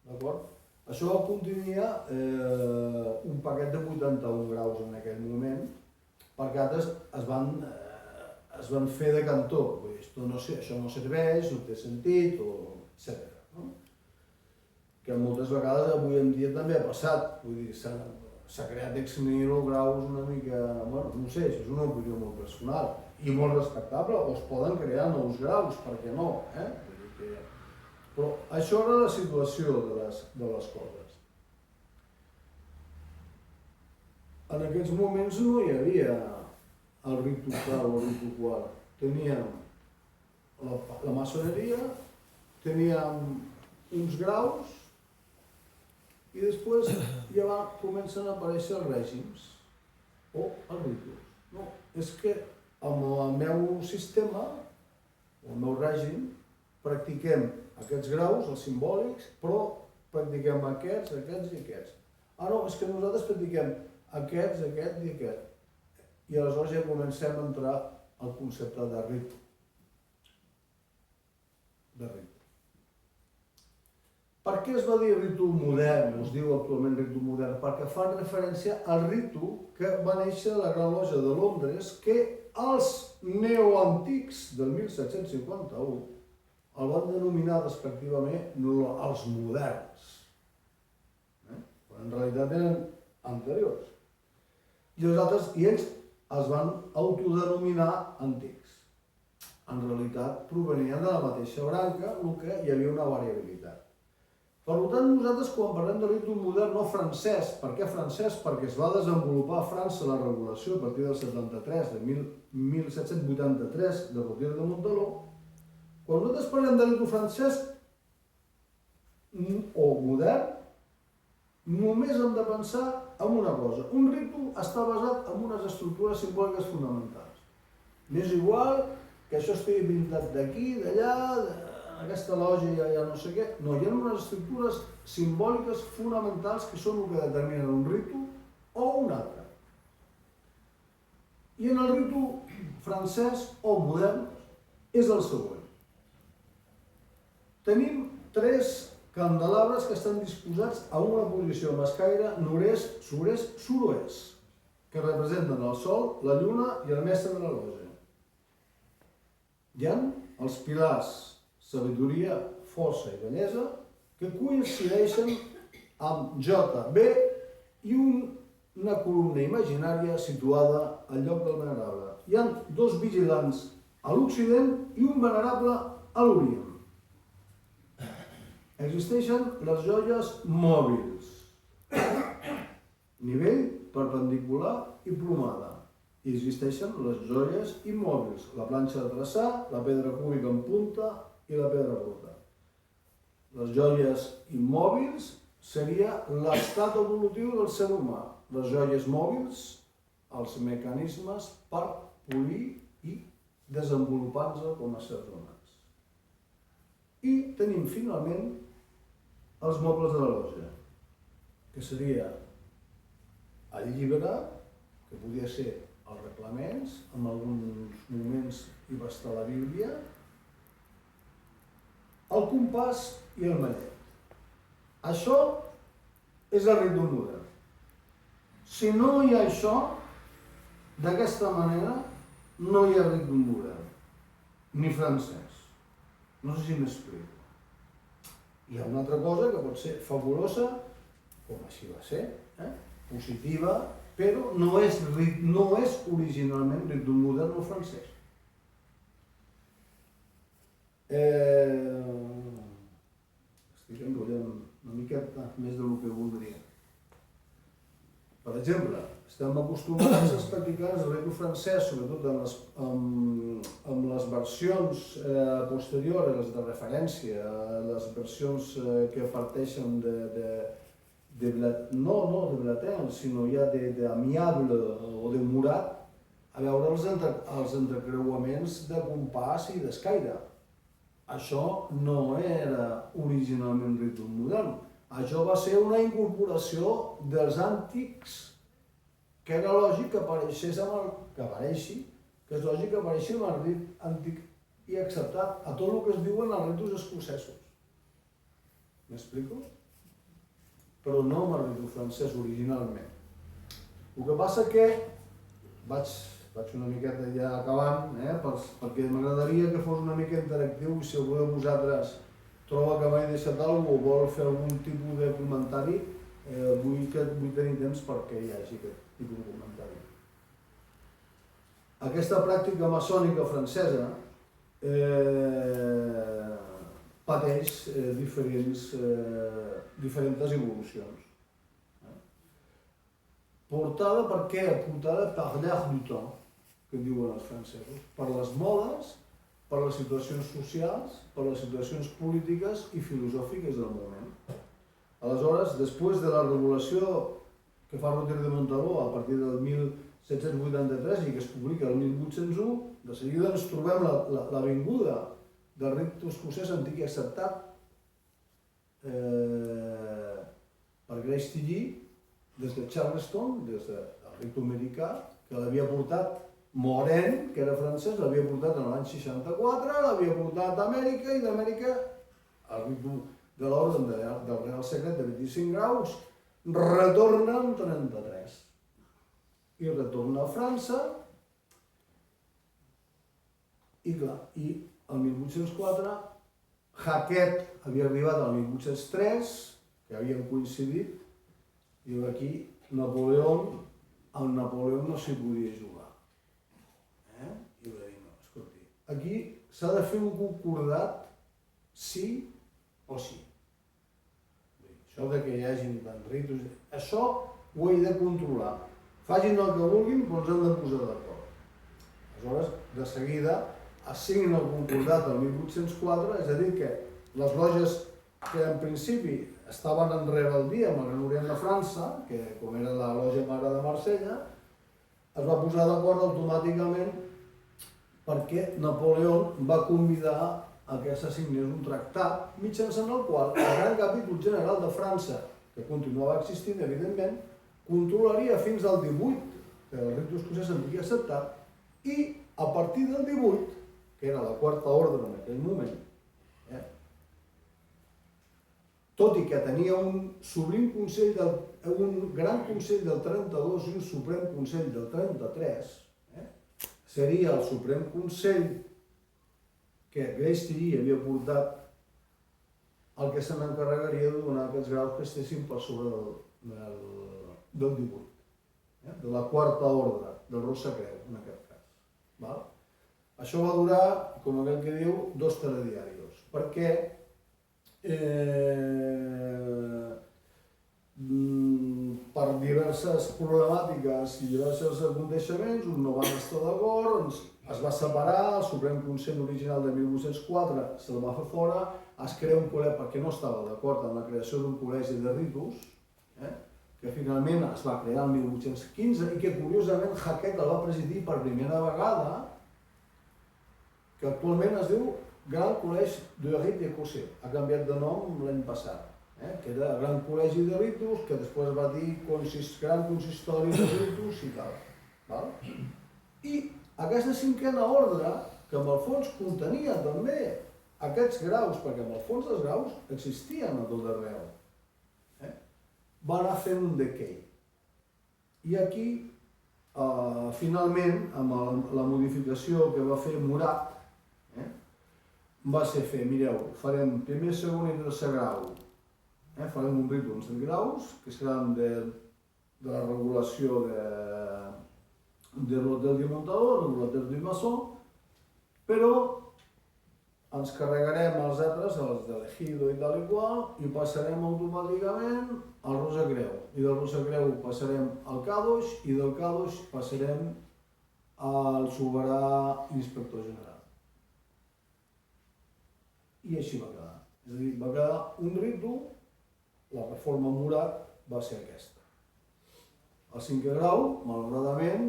D'acord? Això contenia un paquet de 81 graus en aquell moment, perquè altres es van fer de cantó. Vull dir, això no serveix, no té sentit, etc. Que moltes vegades avui en dia també ha passat. Vull dir, s'ha creat ex nihilo graus una mica... Bueno, no sé, això és una opinió molt personal i molt respectable, o es poden crear nous graus, per què no? Vull dir que... Però això era la situació de les coses. En aquests moments no hi havia el ritu tal o el ritu qual. Teníem la maçoneria, teníem uns graus, i després ja comencen a aparèixer els règims o els ritus. No, és que amb el meu sistema, o el meu règim, practiquem aquests graus, els simbòlics, però practiquem aquests i aquests. Ah, no, és que nosaltres practiquem aquests i aquests. I aleshores ja comencem a entrar al concepte de ritu. Per què es va dir ritu modern? Es diu actualment ritu modern? Perquè fan referència al ritu que va néixer a la Gran Loja de Londres, que els neoantics del 1751 el van denominar respectivament els moderns. Però en realitat eren anteriors. I ells es van autodenominar antics. En realitat provenien de la mateixa branca, el que hi havia una variabilitat. Per tant, nosaltres quan parlem de ritu modern, no francès. Per què francès? Perquè es va desenvolupar a França la regulació a partir del 73, de 1783, de Rutier de Montaló. Quan nosaltres parlem de ritu francès o modern, només hem de pensar en una cosa. Un ritu està basat en unes estructures simbòliques fonamentals. M'és igual que això estigui pintat d'aquí, d'allà, en aquesta lògia ja no sé què. No, hi ha unes estructures simbòliques fonamentals que són el que determinen un ritu o un altre. I en el ritu francès o modern és el següent. Tenim 3 candelabres que estan disposats a una posició amb escaire nord-est, sud-est, sud-oest, que representen el sol, la lluna i el mestre de la loja. Hi ha els pilars sabidoria, força i bellesa, que coincideixen amb JB i una columna imaginària situada al lloc del venerable. Hi ha 2 vigilants a l'occident i un venerable a l'orient. Existeixen les joies mòbils, nivell, perpendicular i plomada. I existeixen les joies immòbils, la planxa de traçar, la pedra cúbica en punta i la pedra bruta. Les joies immòbils seria l'estat evolutiu del ser humà. Les joies mòbils, els mecanismes per polir i desenvolupar-nos com a sers humans. I tenim finalment els mobles de la loja, que seria el llibre, que podia ser els reglaments, en alguns moments hi va estar la Bíblia, el compàs i el mallet. Això és el ritme modern. Si no hi ha això, d'aquesta manera, no hi ha ritme modern, ni francès. No sé si m'explico. Hi ha una altra cosa que pot ser fabulosa, com així va ser, positiva, però no és originalment ritme modern o francès. Estic enrotllant una miqueta més del que voldria. Per exemple, estem acostumats a practicar el ritme francès, sobretot amb les versions posteriors, les de referència, les versions que parteixen no de Blatin, sinó ja d'Amiable o de Murat, a veure els entrecreuaments de compàs i d'escaire. Això no era originalment ritme modern. Això va ser una incorporació dels antics, que era lògic que apareixés que és lògic que apareixi amb el rit antic i acceptat a tot el que es diuen els ritus escocesos. M'explico? Però no amb el ritu francès originalment. El que passa que vaig una miqueta ja acabant, perquè m'agradaria que fos una mica interactiu i si algú de vosaltres troba que m'he deixat alguna cosa o vol fer algun tipus de comentari, vull tenir temps perquè hi hagi aquest tipus de comentari. Aquesta pràctica maçònica francesa pateix diferents evolucions. Portada per què? Portada per l'air du temps, que diuen els francesos, per les modes, per les situacions socials, per les situacions polítiques i filosòfiques del moment. Aleshores, després de la regulació que fa Roger de Montaló a partir del 1783 i que es publica el 1801, de seguida ens trobem la vinguda del rit escocès antic i acceptat per Grace Tilly des de Charleston, des del rit americà, que l'havia portat Morin, que era francès, l'havia portat en l'any 64, l'havia portat a Amèrica i d'Amèrica al ritme de l'ordre del Real Secret de 25 graus, retorna en 33 i retorna a França i clar, i el 1804 Hackett havia arribat al 1803, que havien coincidit, i aquí amb Napoleó no s'hi podia jugar. I va dir, no, escolti, aquí s'ha de fer un concordat sí o sí. Això que hi hagi tants ritus, això ho he de controlar. Facin el que vulguin, però ens han de posar d'acord. Aleshores, de seguida, assignen el concordat al 1804, és a dir, que les loges que en principi estaven en rebeldia amb el Gran Orient de França, que com era la loja mare de Marsella, es va posar d'acord automàticament perquè Napoleó va convidar a que s'assignés un tractat mitjançant el qual el Gran Capítol General de França, que continuava existint, evidentment, controlaria fins al 18, que el rit escocès antic i acceptat, i a partir del 18, que era la quarta ordre en aquell moment, tot i que tenia un gran consell del 32 i un suprem consell del 33, seria el Suprem Consell que Grace Tilly havia portat el que se n'encarregaria de donar aquests graus que estessin per sobre del 18, de la quarta ordre, del Rosa Creu, en aquest cas. Això va durar, com aquell que diu, 2 telediarios, perquè per diverses problemàtiques i diversos aconteixements, no van estar d'acord, es va separar, el Suprem Consell original de 1804 se'l va fer fora, es crea un col·legi, perquè no estava d'acord amb la creació d'un col·legi de ritus, que finalment es va crear el 1815 i que curiosament Hackett el va presidir per primera vegada, que actualment es diu Gran Col·legi de Rit Écossais, ha canviat de nom l'any passat. que era el Gran Col·legi de Ritus, que després va dir Gran Consistori de Ritus i tal. Val? I aquesta cinquena ordre, que en el fons contenia també aquests graus, perquè en el fons els graus existien a tot arreu, va anar fent un decay. I aquí, finalment, amb la modificació que va fer Murat, va ser fer, mireu, farem primer, segon i tercer grau, farem un ritu en 7 graus, que seran de la regulació de l'hotel de Montador, de l'hotel de Maçó, però ens carregarem els altres, els de l'Ejido i tal i qual, i passarem automàticament al Rosacreu. I del Rosacreu passarem al Kadosh, i del Kadosh passarem al soberà inspector general. I així va quedar. És a dir, va quedar un ritu, la reforma Murat va ser aquesta. El 5è grau, malauradament,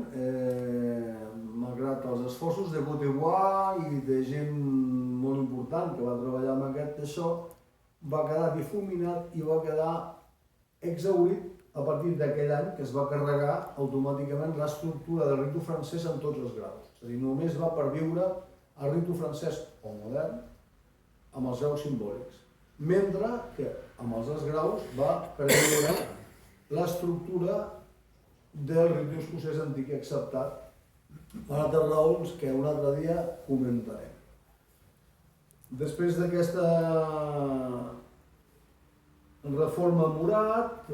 malgrat els esforços de Boteguà i de gent molt important que va treballar amb aquest això, va quedar difuminat i va quedar exhaurit a partir d'aquell any que es va carregar automàticament l'estructura del ritu francès en tots els graus. És a dir, només va perviure el ritu francès o modern amb els graus simbòlics, mentre que amb els altres graus va perviure l'estructura del ritu escocès antic acceptat per altres raons que un altre dia comentarem. Després d'aquesta reforma Murat,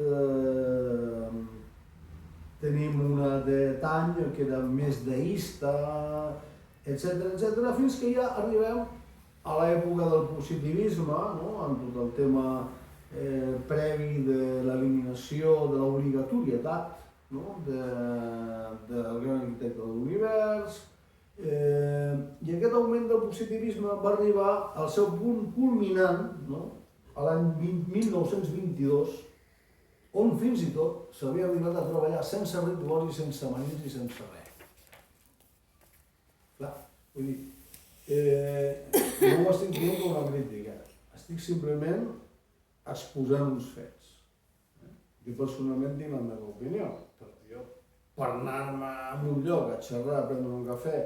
tenim una de Tany que era més deista, etc., fins que ja arribem a l'època del positivisme, en tot el tema previ de l'eliminació de l'obligatorietat del gran arquitecte de l'univers, i aquest augment del positivisme va arribar al seu punt culminant a l'any 1922, on fins i tot s'havia arribat a treballar sense rituals i sense manins i sense res. Clar, vull dir, no ho estic dient com una crítica, estic simplement exposant uns fets. Jo personalment tinc la meva opinió, però jo per anar-me a un lloc a xerrar, a prendre un cafè,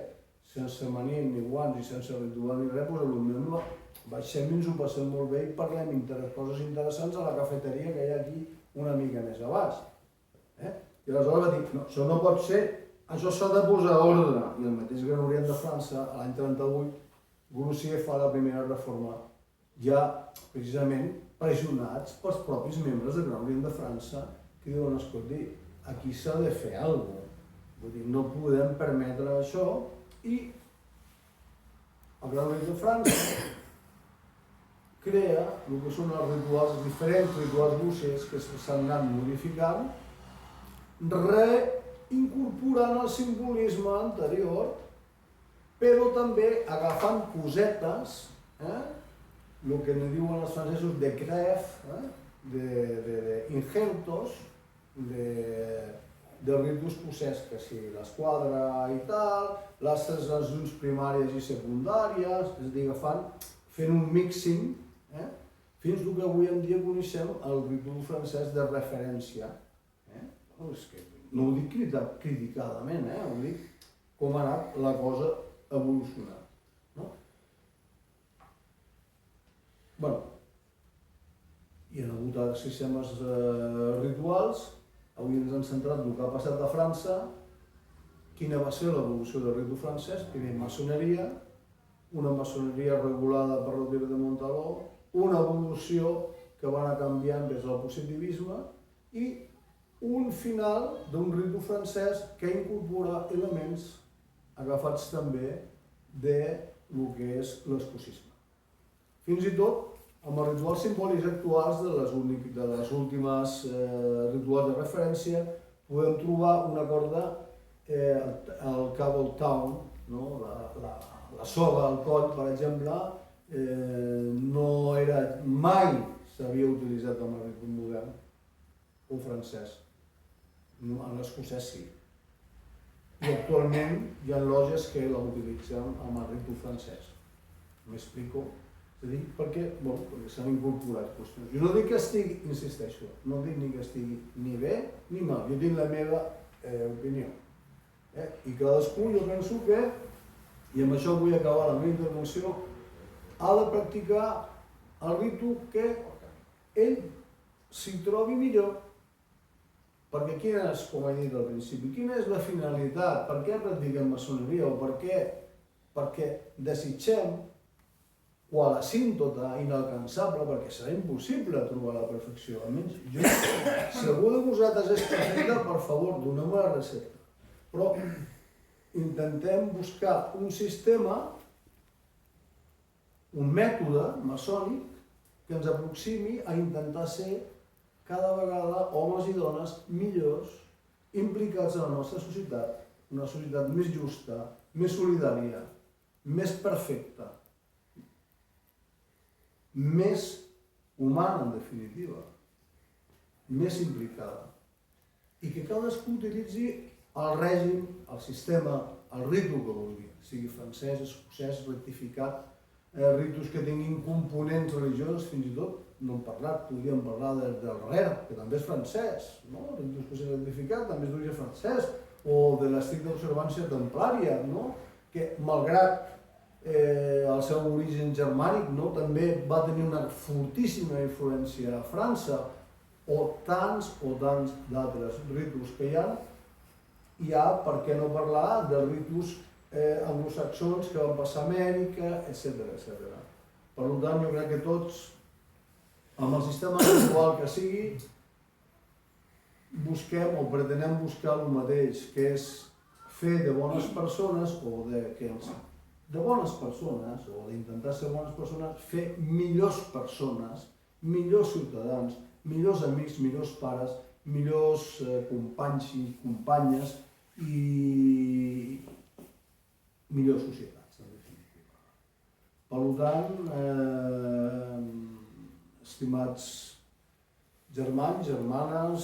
sense manin ni guants i sense ritual ni res, potser baixem i ens ho passem molt bé i parlem coses interessants a la cafeteria que hi ha aquí una mica més a baix. I aleshores va dir, no, això no pot ser, això s'ha de posar ordre. I el mateix Gran Orient de França, l'any 38, Grossier fa la primera reforma, ja precisament pressionats pels propis membres del Gran Orient de França, que diuen, escolti, aquí s'ha de fer alguna cosa. Vull dir, no podem permetre això, i el Gran Orient de França crea el que són els rituals, els diferents rituals grossiers que s'han anat modificant, reincorporant el simbolisme anterior, però també agafant cosetes, el que ne diuen els francesos de cref, d'injertos, del ritu escocès, que si l'esquadra i tal, les translacions primàries i secundàries, és a dir, fent un mixing, fins al que avui en dia coneixem el ritu francès de referència. No ho dic criticadament, ho dic com ha anat la cosa evolucionant. Hi ha hagut altres sistemes rituals, avui ens hem centrat en el que ha passat a França, quina va ser l'evolució del ritu francès, primer maçoneria, una maçoneria regulada per l'Hotel de Montador, una evolució que va anar canviant des del positivisme i un final d'un ritu francès que incorpora elements agafats també del que és l'escocisme. Fins i tot, amb els rituals simbòlics actuals de les últimes rituals de referència, podem trobar una corda al Cable Town, la soga al coll, per exemple, no era mai s'havia utilitzat amb el ritu modern o francès. En l'escocès sí. I actualment hi ha lògies que la utilitzen amb el ritu francès. M'explico? És És a dir, perquè s'han incorporat qüestions. Jo no dic que estigui, insisteixo, no dic ni que estigui ni bé ni mal, jo tinc la meva opinió. I cadascú, jo penso que, i amb això vull acabar la meva intervenció, ha de practicar el ritu que ell s'hi trobi millor. Perquè quina és, com he dit al principi, quina és la finalitat? Per què practiquem maçoneria? O perquè desitgem o a l'assímptota inalcançable, perquè serà impossible trobar la perfecció. Almenys jo, si algú de vosaltres és perfecte, per favor, doneu-me la recepta. Però intentem buscar un sistema, un mètode maçònic que ens aproximi a intentar ser cada vegada homes i dones millors implicats en la nostra societat, una societat més justa, més solidària, més perfecta, més humana, en definitiva, més implicada, i que cadascú utilitzi el règim, el sistema, el ritu que vulgui, sigui francès, escocès, rectificat, ritus que tinguin components religiosos, fins i tot, no hem parlat, podríem parlar del RER, que també és francès, no? Ritus que s'ha rectificat, també és d'origen francès, o de l'estricta observància templària, no? Que malgrat el seu origen germànic, no? També va tenir una fortíssima influència a França, o tants d'altres ritus que hi ha, per què no parlar dels ritus anglosaxons que van passar a Amèrica, etc. Per tant, jo crec que tots, amb el sistema actual que sigui, busquem o pretenem buscar el mateix, que és fer de bones persones, o d'intentar ser bones persones, fer millors persones, millors ciutadans, millors amics, millors pares, millors companys i companyes i millors societats, en definitiva. Per tant, estimats germans, germanes,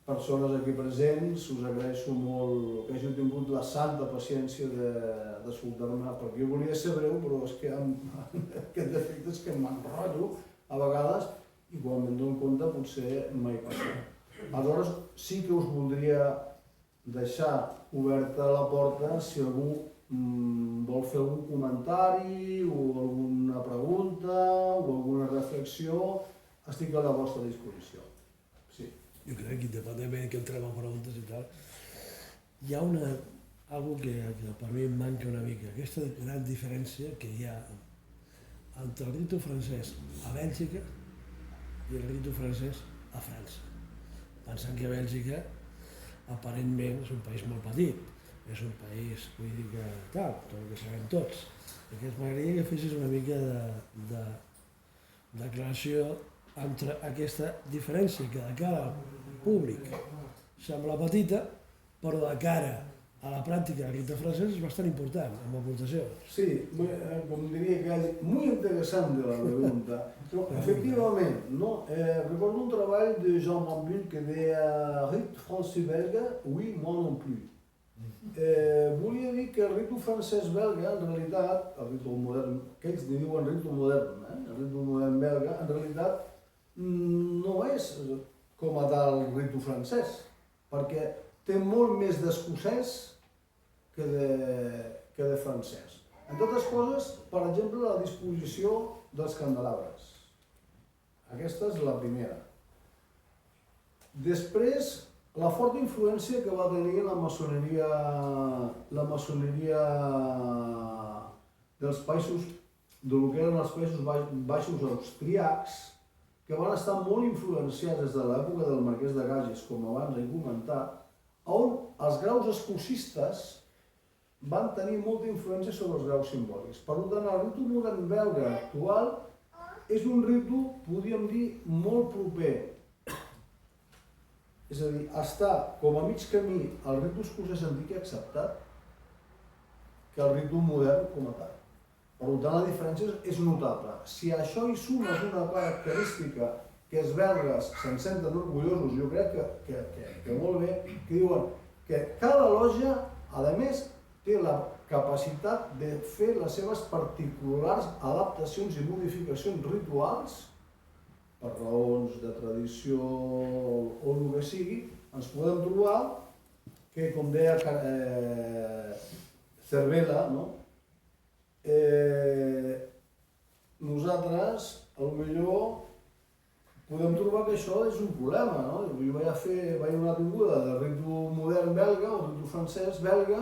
persones aquí presents, us agraeixo molt que hàgiu tingut la santa paciència d'escoltar-me, perquè jo volia ser breu, però és que aquest defecte és que m'enrotllo a vegades i quan me'n dono compte potser mai passa. Aleshores sí que us voldria deixar oberta la porta si algú vol fer algun comentari o alguna pregunta o alguna reflexió, estic a la vostra disposició. Sí. Jo crec que independentment que entrem a preguntes i tal, hi ha algo que per mi em manca una mica, aquesta gran diferència que hi ha entre el ritu francès a Bèlgica i el ritu francès a França. Pensant que Bèlgica aparentment és un país molt petit, és un país, vull dir que tal, tot el que sabem tots. M'agradaria que fessis una mica de declaració entre aquesta diferència que de cara al públic sembla petita, però de cara a la práctica del rito francés es bastant important, amb aportacions. Sí, com diria que és muy interesante la pregunta. Però, efectivament, no? Recordo un treball de Jean Bambule que deia rite français-belga, oui, moi non plus. Volia dir que el ritu francès-belga, en realitat, el ritu modern, que ells li diuen ritu modern, el ritu modern belga, en realitat no és com a tal ritu francès, perquè té molt més d'escocès que de francès. En totes coses, per exemple, la disposició dels candelabres. Aquesta és la primera. Després, la forta influència que va tenir la maçoneria dels països, del que eren els Països Baixos austríacs, que van estar molt influenciats des de l'època del Marquès de Gages, com abans he comentat, on els graus escocistes van tenir molta influència sobre els graus simbòlics. Per tant, el ritu modern belga actual és un ritu, podríem dir, molt proper. És a dir, està com a mig camí el ritu escocès antic acceptat que el ritu modern com a tal. Per tant, la diferència és notable. Si a això hi sumes una característica que els belgues se'n senten orgullosos, jo crec que molt bé, que diuen que cada lògia, a més, té la capacitat de fer les seves particulars adaptacions i modificacions rituals per raons de tradició o el que sigui. Ens podem trobar que, com deia Cervera, no? Nosaltres, potser, podem trobar que això és un problema, no? Jo vaig una avinguda del ritu modern belga, o ritu francès belga,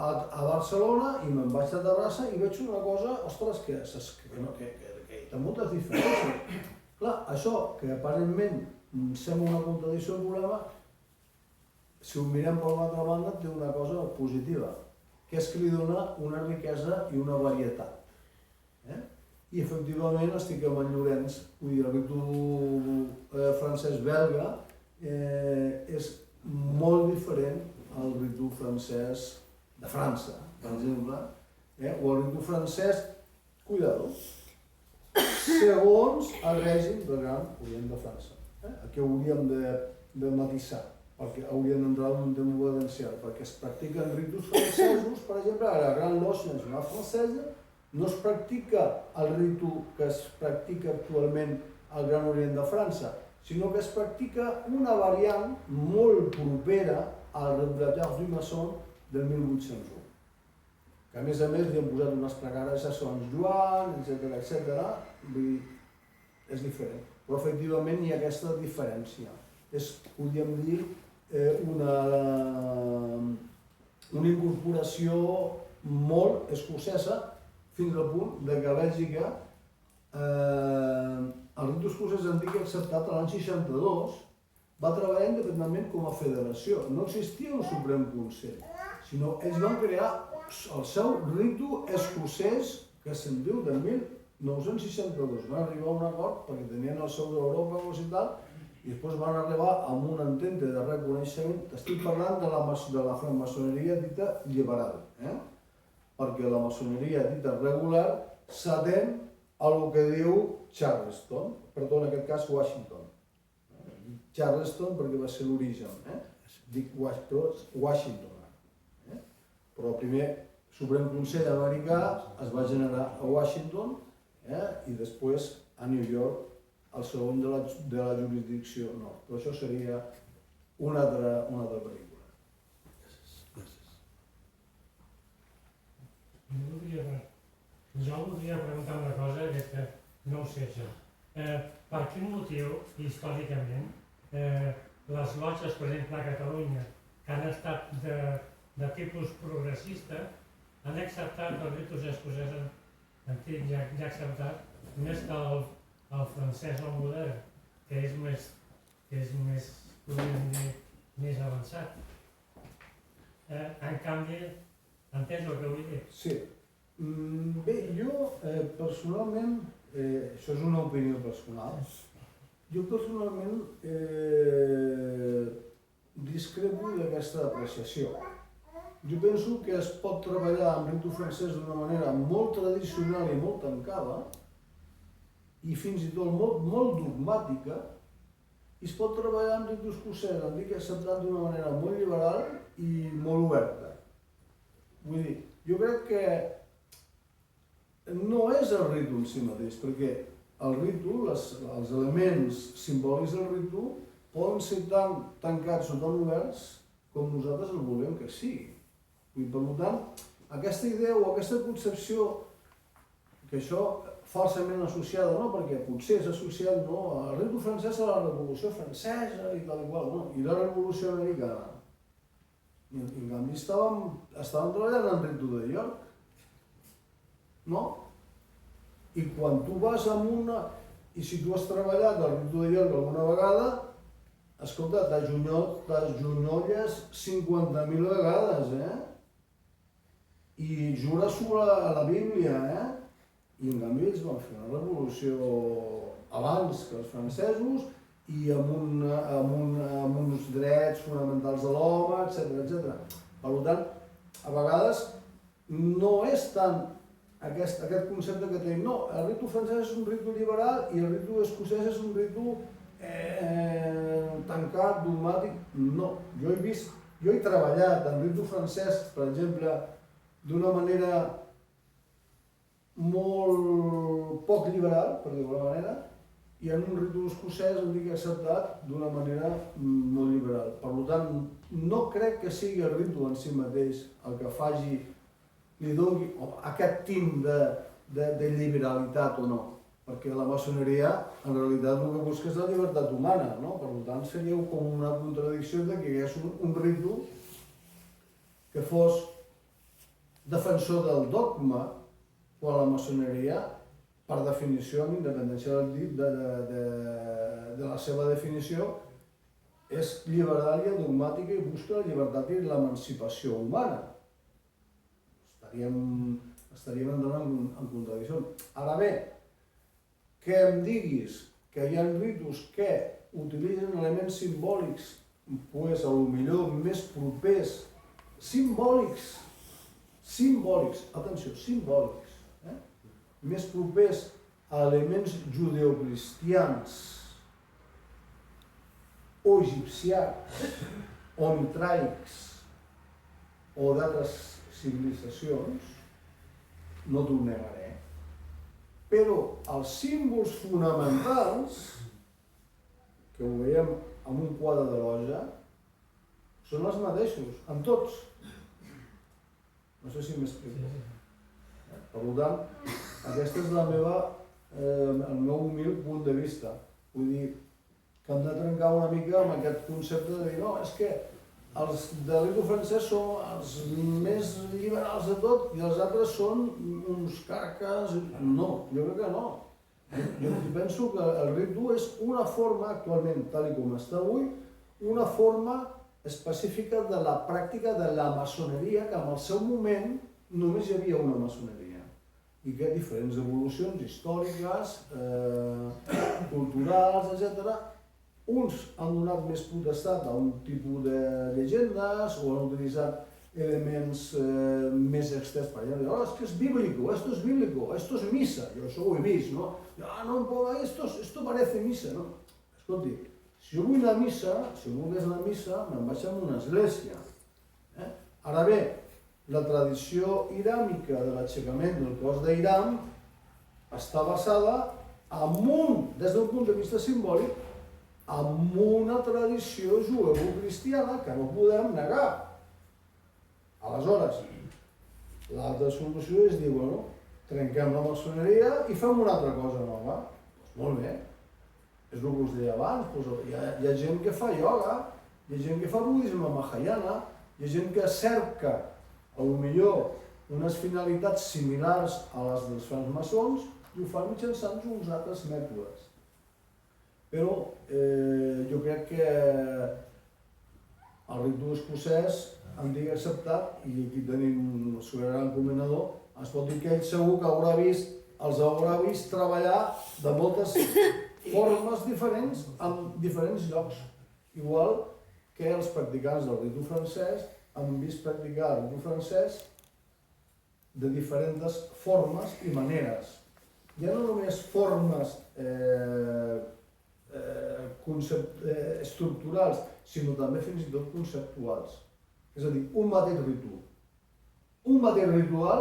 a Barcelona, i me'n vaig a Terrassa i veig una cosa, ostres, que hi ha moltes diferències. Clar, això, que aparentment sembla una contradicció del problema, si ho mirem per l'altra banda, té una cosa positiva, que és que li dona una riquesa i una varietat. I efectivament estic amb en Llorenç, vull dir, el ritu francès-belga és molt diferent al ritu francès de França, per exemple, o el ritu francès, cuidado, segons el règim del Gran Orient de França. Aquí hauríem de matisar, perquè hauríem d'entrar en un tema potencial, perquè es practiquen ritus francesos, per exemple, a la Gran Loge Nacional Francesa, no es practica el ritu que es practica actualment al Gran Orient de França, sinó que es practica una variant molt propera al Reblatard du Maçon del 1801, que a més li han posat unes pregàries a Sant Joan, etc. Vull dir, és diferent. Però efectivament hi ha aquesta diferència. És, podríem dir, una incorporació molt escocesa, fins al punt que a Bèlgica el ritu escocès antic acceptat l'any 62 va treballar independentment com a federació. No existia un Suprem Consell, sinó ells van crear el seu ritu escocès, que se'n diu de 1962. Van arribar a un acord perquè tenien el seu d'Europa i tal, i després van arribar a un entente de reconeixement. Estic parlant de la francmaçoneria dita liberal, perquè la maçoneria dita regular s'atén a el que diu Charleston, perdó, en aquest cas Washington. Charleston perquè va ser l'origen, dic Washington. Però el primer Suprem Consell americà es va generar a Washington i després a New York, el segon de la jurisdicció nord. Però això seria una altra pel·lícula. Jo voldria preguntar una cosa que no ho sé això. Per quin motiu, històricament, les lotges, per exemple, a Catalunya, que han estat de tipus progressista, han acceptat els ritus escocesos antics, ja acceptat, més que el francès o modern, que és més, podríem dir, més avançat. En canvi, entens el que vull dir? Sí. Bé, jo personalment, això és una opinió personal, jo personalment discrepo d'aquesta apreciació. Jo penso que es pot treballar amb ritu francès d'una manera molt tradicional i molt tancada i fins i tot molt dogmàtica, i es pot treballar amb ritu escocès antic acceptat d'una manera molt liberal i molt oberta. Vull dir, jo crec que no és el ritu en si mateix, perquè el ritu, els elements simbòlics del ritu poden ser tan tancats o tan oberts com nosaltres el volem que sigui. I per tant, aquesta idea o aquesta concepció, que això falsament associada, no? Perquè potser és associat al ritu francès a la Revolució Francesa i tal i qual, no? I la Revolució Americana. I en canvi estàvem treballant en ritu de York, no? I quan tu vas amb una... I si tu has treballat el ritu de York alguna vegada, escolta, t'ajunyolles 50.000 vegades, i jures sobre la Bíblia, I en canvi ells van fer una revolució abans que els francesos i amb uns drets fonamentals de l'home, etc. Per tant, a vegades no és tant aquest concepte que tenim, no, el ritu francès és un ritu liberal i el ritu escocès és un ritu tancat, dogmàtic. No, jo he vist Jo he treballat en ritu francès, per exemple, d'una manera molt poc liberal, per dir-ho d'alguna manera, i en un ritu escocès el dic acceptat d'una manera molt liberal. Per tant, no crec que sigui el ritu en si mateix el que faci, li doni aquest tint de liberalitat o no. Perquè la maçoneria, en realitat, el que busca és la llibertat humana, no? Per tant, seria com una contradicció de que hi hagués un ritu que fos defensor del dogma, quan la maçoneria, per definició, amb independència de la seva definició, és liberal i dogmàtica i busca la llibertat i l'emancipació humana. Estaríem entrant en contradicció. Ara bé, que em diguis que hi ha ritus que utilitzen elements simbòlics, pues, a lo millor més propers, simbòlics, atenció, simbòlics, més propers a elements judeocristians o egipcians o mitraics o d'altres civilitzacions, no t'ho negaré. Però els símbols fonamentals, que ho veiem en un quadre de loja, són els mateixos, en tots. No sé si m'explico. Per tant, aquest és el meu humil punt de vista. Vull dir que hem de trencar una mica amb aquest concepte de dir no, és que els de ritu francès són els més liberals de tot i els altres són uns carques... No, jo crec que no. Jo penso que el ritu és una forma, actualment, tal com està avui, una forma específica de la pràctica de la maçoneria, que en el seu moment només hi havia una maçoneria i que diferents evolucions històriques, culturals, etc. Uns han donat més potestat a un tipus de llegendes o han utilitzat elements més externs per allà. Oh, és que és bíblico, esto es misa. Jo això ho he vist, no? Esto parece misa, no? Escolti, si jo vull anar a missa, si jo volgués anar a missa, me'n vaig a una església. Ara bé, la tradició iràmica de l'aixecament del cos d'Iram està basada des d'un punt de vista simbòlic, amb una tradició juevo-cristiana que no podem negar. Aleshores, l'altra solució és dir, bueno, trenquem la maçoneria i fem una altra cosa nova. Doncs molt bé, és el que us deia abans, hi ha gent que fa ioga, hi ha gent que fa budisme mahayana, hi ha gent que cerca, potser, unes finalitats similars a les dels francmaçons i ho fan mitjançant uns altres mètodes. Però jo crec que el ritu escocès em digui acceptat, i aquí tenim el seu gran combinador, es pot dir que ell segur que els haurà vist treballar de moltes formes diferents en diferents llocs. Igual que els practicants del ritu francès han vist practicar el ritu francès de diferents formes i maneres. Ja no només formes estructurals, sinó també fins i tot conceptuals. És a dir, un mateix ritual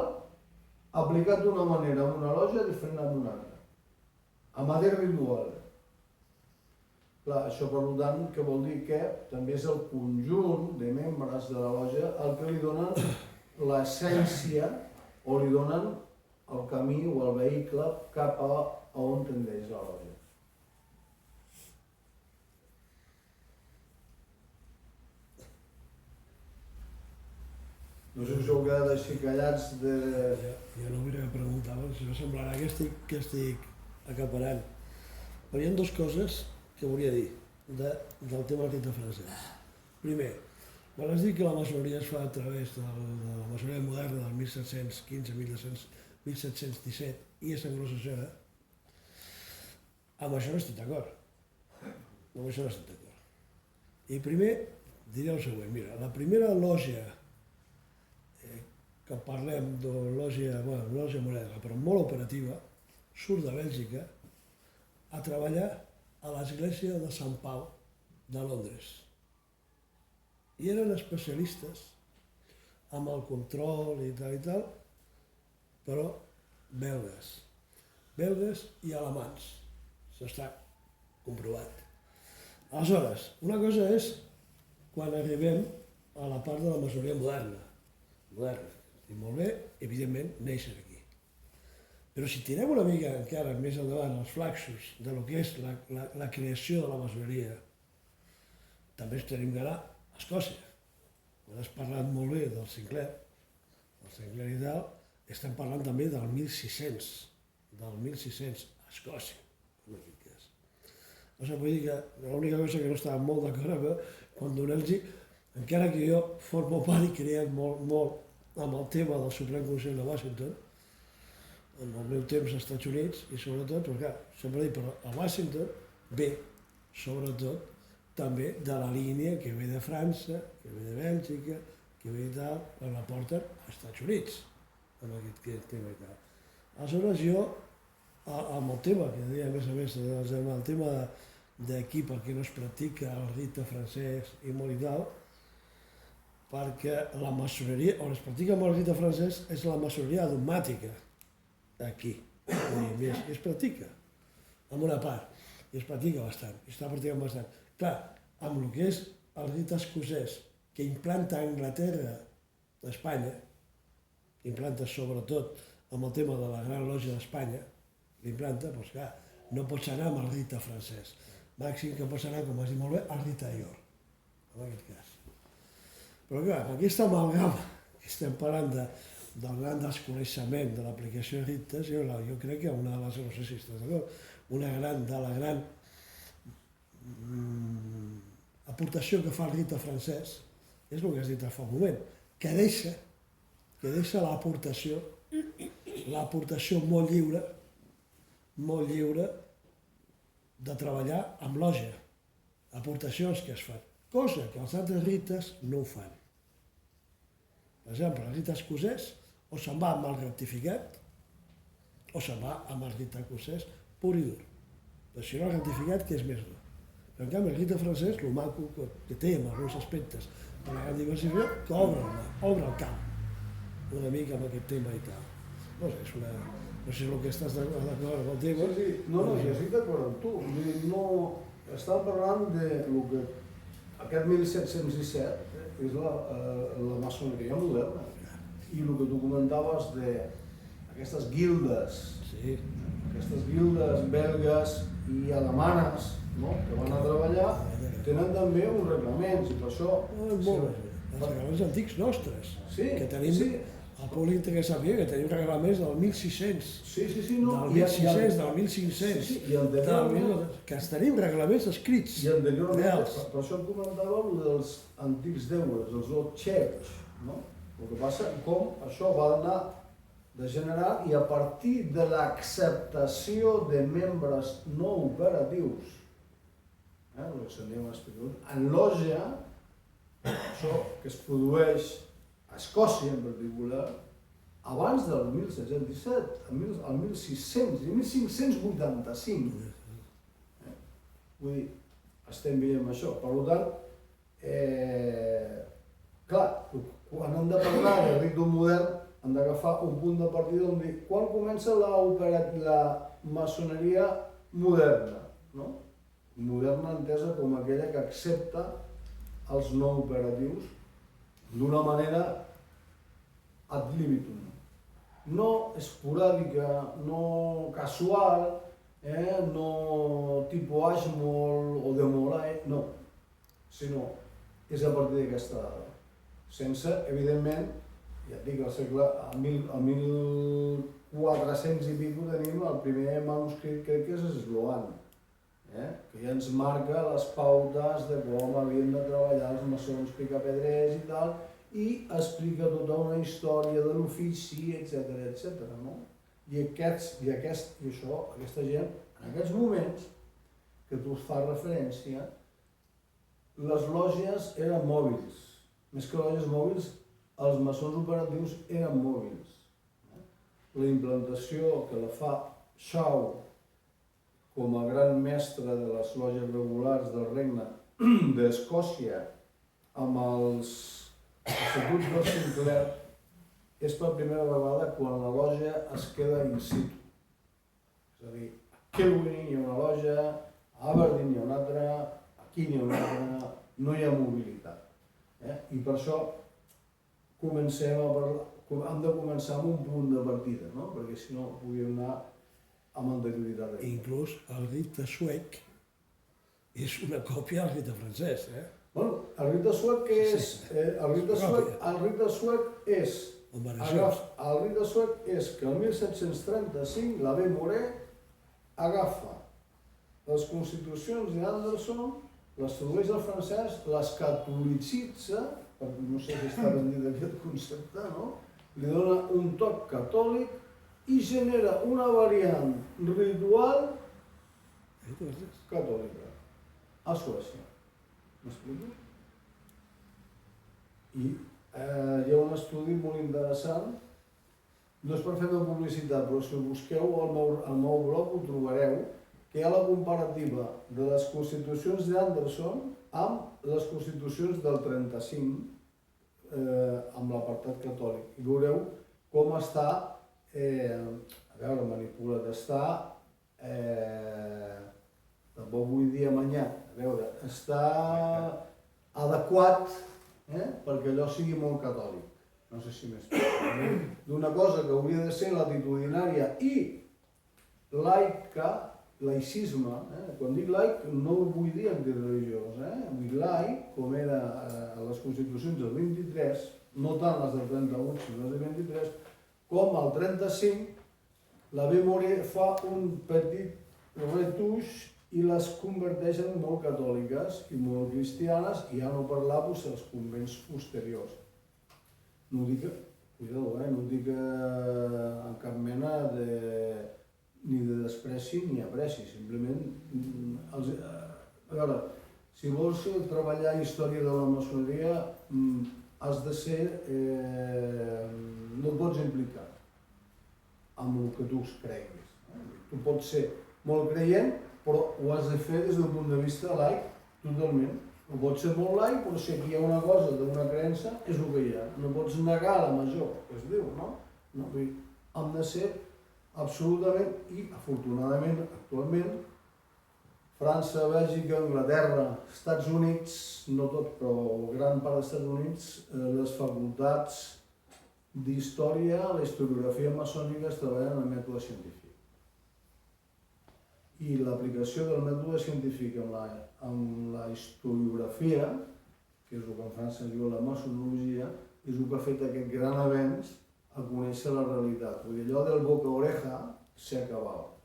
aplicat d'una manera en una loja diferent en una altra. El mateix ritual. Clar, això per tant que vol dir que també és el conjunt de membres de la loja el que li donen l'essència o li donen el camí o el vehicle cap a on tendeix la loja. No sé si us heu quedat així callats de... Jo no mira que preguntava, si no semblarà que estic acaparant. Però hi ha dues coses que volia dir del tema del ritu francès. Primer, quan has dit que la maçoneria es fa a través de la maçoneria moderna del 1715-1717 i és anglosaxona, amb això no estic d'acord. Amb això no estic d'acord. I primer diré el següent, mira, la primera lògia que parlem de lògia moderna, però molt operativa, surt de Bèlgica a treballar a l'església de Sant Pau de Londres. i eren especialistes amb el control i tal, però belgues i alemans, això està comprovat. Aleshores, una cosa és quan arribem a la part de la maçoneria moderna, i molt bé, evidentment, néixer aquí. Però si tirem una mica encara més endavant els flaxos de lo que és la creació de la maçoneria, també ens tenim que anar a Escòcia. Quan has parlat molt bé del Sinclair i tal, estem parlant també del 1600 a Escòcia, en aquest cas. O sigui, vull dir que l'única cosa que no estava molt d'acord amb quan donem-los, encara que jo formo part i creat molt amb el tema del Suprem Consell de Washington, en el meu temps als Estats Units, i sobretot, perquè sempre dic, però a Washington ve, sobretot, també de la línia que ve de França, que ve de Bèlgica, que ve de tal, quan la porten als Estats Units, amb aquest tema i tal. Aleshores jo, amb el tema, que deia a més, el tema d'aquí perquè no es practica el rite francès i molt i tal, perquè la maçoneria, on es practica amb el rite francès, és la maçoneria dogmàtica, aquí. Es practica, en una part, i es practica bastant, i està practicant bastant. Clar, amb el que és el rite escocès, que implanta a Anglaterra, a Espanya, implanta sobretot amb el tema de la Gran Lògia d'Espanya, l'implanta, doncs clar, no pots anar amb el rite francès. Màxim que pots anar, com has dit molt bé, al rite de York, en aquest cas. Però clar, aquesta amalgama que estem parlant del gran desconeixement de l'aplicació de rites, jo crec que una de les, no sé si estàs d'acord, una de la gran aportació que fa el rite francès és el que has dit fa un moment, que deixa l'aportació molt lliure de treballar amb lògia, aportacions que es fan, cosa que els altres rites no ho fan. Per exemple, el rite escocès o se'n va amb el rectificat o se'n va amb el rite escocès pur i dur. Però si no el rectificat, que és més dur. Però en canvi el rite francès, el maco que té en alguns aspectes de la gran diversificació, que obre el camp una mica amb aquest tema i tal. No sé, no sé el que estàs d'acord amb el tema. Sí, no, jo estic d'acord amb tu. No, estava parlant de lo que aquest 1717 és la maçoneria moderna. I el que tu comentaves d'aquestes guildes, aquestes guildes belgues i alemanes, que van a treballar, tenen també uns reglaments i per això... Els reglaments antics nostres, que tenim... El públic té que saber que tenim reglaments del 1600, del 1600, del 1500, que tenim reglaments escrits. I anteriorment, per això em comentava dels antics deures, els old church, no? El que passa com això va anar degenerant i a partir de l'acceptació de membres no operatius, el que se'n diu en lògia, això que es produeix a Escòcia en particular, abans del 1717, el 1600 i 1585. Vull dir, estem veient això. Per tant, clar, quan hem de parlar del ritme modern, hem d'agafar un punt de partida on dir quan comença la maçoneria moderna, no? Moderna entesa com aquella que accepta els no operatius d'una manera ad libitum, no esporàdica, no casual, no tipus Ashmole o de Molay, no, sinó és a partir d'aquesta dada. Sense, evidentment, ja et dic, al segle, a 1400 i pico tenim el primer manuscrit, crec que és eslogan, que ja ens marca les pautes de com havien de treballar els maçons picapedrers i tal, i explica tota una història de l'ofici, etc. I aquesta gent, en aquests moments que tu fas referència, les lògies eren mòbils. Més que lògies mòbils, els maçons operatius eren mòbils. La implantació que la fa Shaw com a gran mestre de les lògies regulars del regne d'Escòcia amb els estatuts de Sinclair és per primera vegada quan la lògia es queda in situ. És a dir, a Kilwinning hi ha una lògia, a Aberdeen hi ha una altra, aquí n'hi ha una altra, no hi ha mobilitat. I per això comencem a parlar, hem de començar amb un punt de partida, no? Perquè si no podríem anar amb anterioritat. Inclús el rite suec és una còpia del rite francès, Bueno, el rite suec és... El rite suec és... El rite suec és que el 1735 la B. Moret agafa les constitucions d'Anderson, les tradueix al francès, les catòlicitza, no sé si està ben dit aquest concepte, no? Li dona un toc catòlic i genera una variant ritual catòlica a Suècia. M'explico? I hi ha un estudi molt interessant, no és per fer-ne publicitat, però si ho busqueu al meu blog ho trobareu, que hi ha la comparativa de les constitucions d'Anderson amb les constitucions del 35 amb l'apartat catòlic. I veureu com està, a veure, manipulat, està, tampoc vull dir amanyat, a veure, està adequat perquè allò sigui molt catòlic. No sé si m'explico. D'una cosa que hauria de ser latitudinària i laica, laïcisme, quan dic laic no ho vull dir antireligiós, vull dir laic, com era a les constitucions del 23, no tant les del 38, sinó les del 23, com al 35 la B. Moret fa un petit retuix i les converteix en molt catòliques i molt cristianes, i ja no parlar dels convents posteriors. No ho dic, cuidado, no ho dic en cap mena ni de despreci ni apreci, simplement... A veure, si vols treballar història de la maçoneria, has de ser... no et pots implicar amb el que tu creguis. Tu pots ser molt creient, però ho has de fer des d'un punt de vista laic, totalment. No pots ser molt laic, però si aquí hi ha una cosa d'una creença, és el que hi ha. No pots negar la major, que es diu, no? Hem de ser absolutament, i afortunadament, actualment, França, Bèlgica, Anglaterra, Estats Units, no tot, però gran part dels Estats Units, les facultats d'història, la historiografia maçònica es treballen en el mètode científic. I l'aplicació del mètode científic en la historiografia, que és el que en França es diu la maçonologia, és el que ha fet aquest gran avenç a conèixer la realitat. Vull dir, allò del boca a oreja s'ha acabat.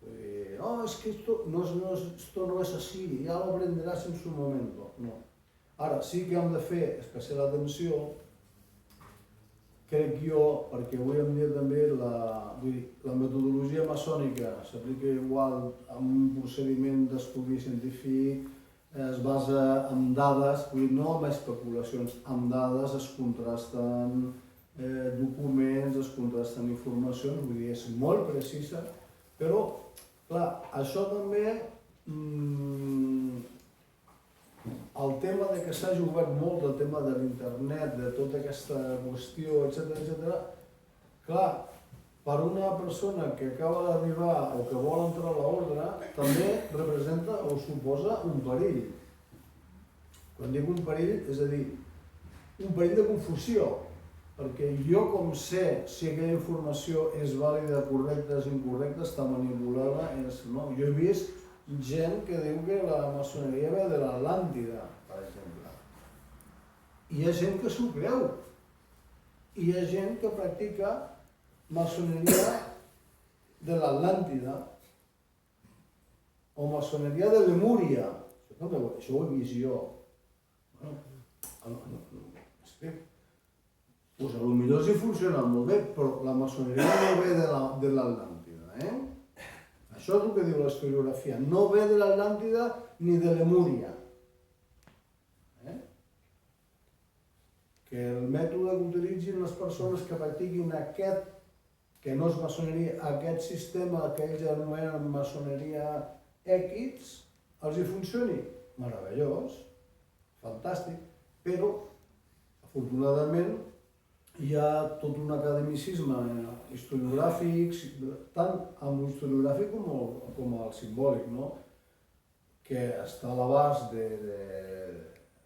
Vull dir, no, es que esto no es así, ya lo aprenderás en su momento. No. Ara, sí que hem de fer especial atenció, crec jo, perquè avui en dia també la metodologia maçònica s'aplica igual a un procediment d'estudi científic, es basa en dades, vull dir, no amb especulacions, amb dades, es contrasten documents, es contrasten informacions, vull dir, és molt precisa, però, clar, això també, el tema de que s'hagi obert molt el tema de l'internet, de tota aquesta qüestió, etc., clar, per una persona que acaba d'arribar o que vol entrar a l'ordre, també representa o suposa un perill. Quan dic un perill, és a dir, un perill de confusió, perquè jo com sé si aquella informació és vàlida, correcta, és incorrecta, està manipulada, no? Jo he vist gent que diu que la maçoneria ve de l'Atlàntida, per exemple. I hi ha gent que s'ho creu. I hi ha gent que practica maçoneria de l'Atlàntida o maçoneria de Lemúria. Això ho he vist jo. Doncs potser sí funciona molt bé, però la maçoneria no ve de l'Atlàntida. Això és el que diu la historiografia. No ve de l'Atlàntida ni de Lemúria. Que el mètode que utilitzin les persones que practiquin aquest, que no és maçoneria, aquest sistema que ells anomenen maçoneria X, els hi funcioni. Meravellós, fantàstic. Però, afortunadament, hi ha tot un academicisme historiogràfic, tant amb l'historiogràfic com el simbòlic, no? Que està a l'abast de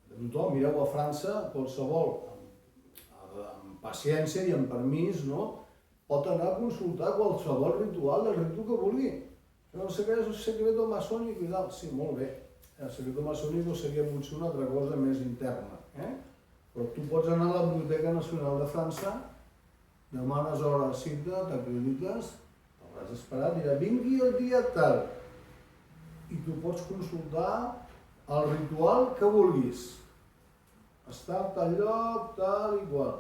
tothom. Mireu a França, qualsevol, amb paciència i amb permís, no? Pot anar a consultar qualsevol ritual, el ritu que vulgui. El secreto masònic i tal, sí, molt bé. El secreto masònic seria potser una altra cosa més interna. Però tu pots anar a la Biblioteca Nacional de França, demanes hora cita, t'acredites, t'hauràs esperat, dirà, vingui el dia tal. I tu pots consultar el ritual que vulguis. Està a tal lloc, tal i qual.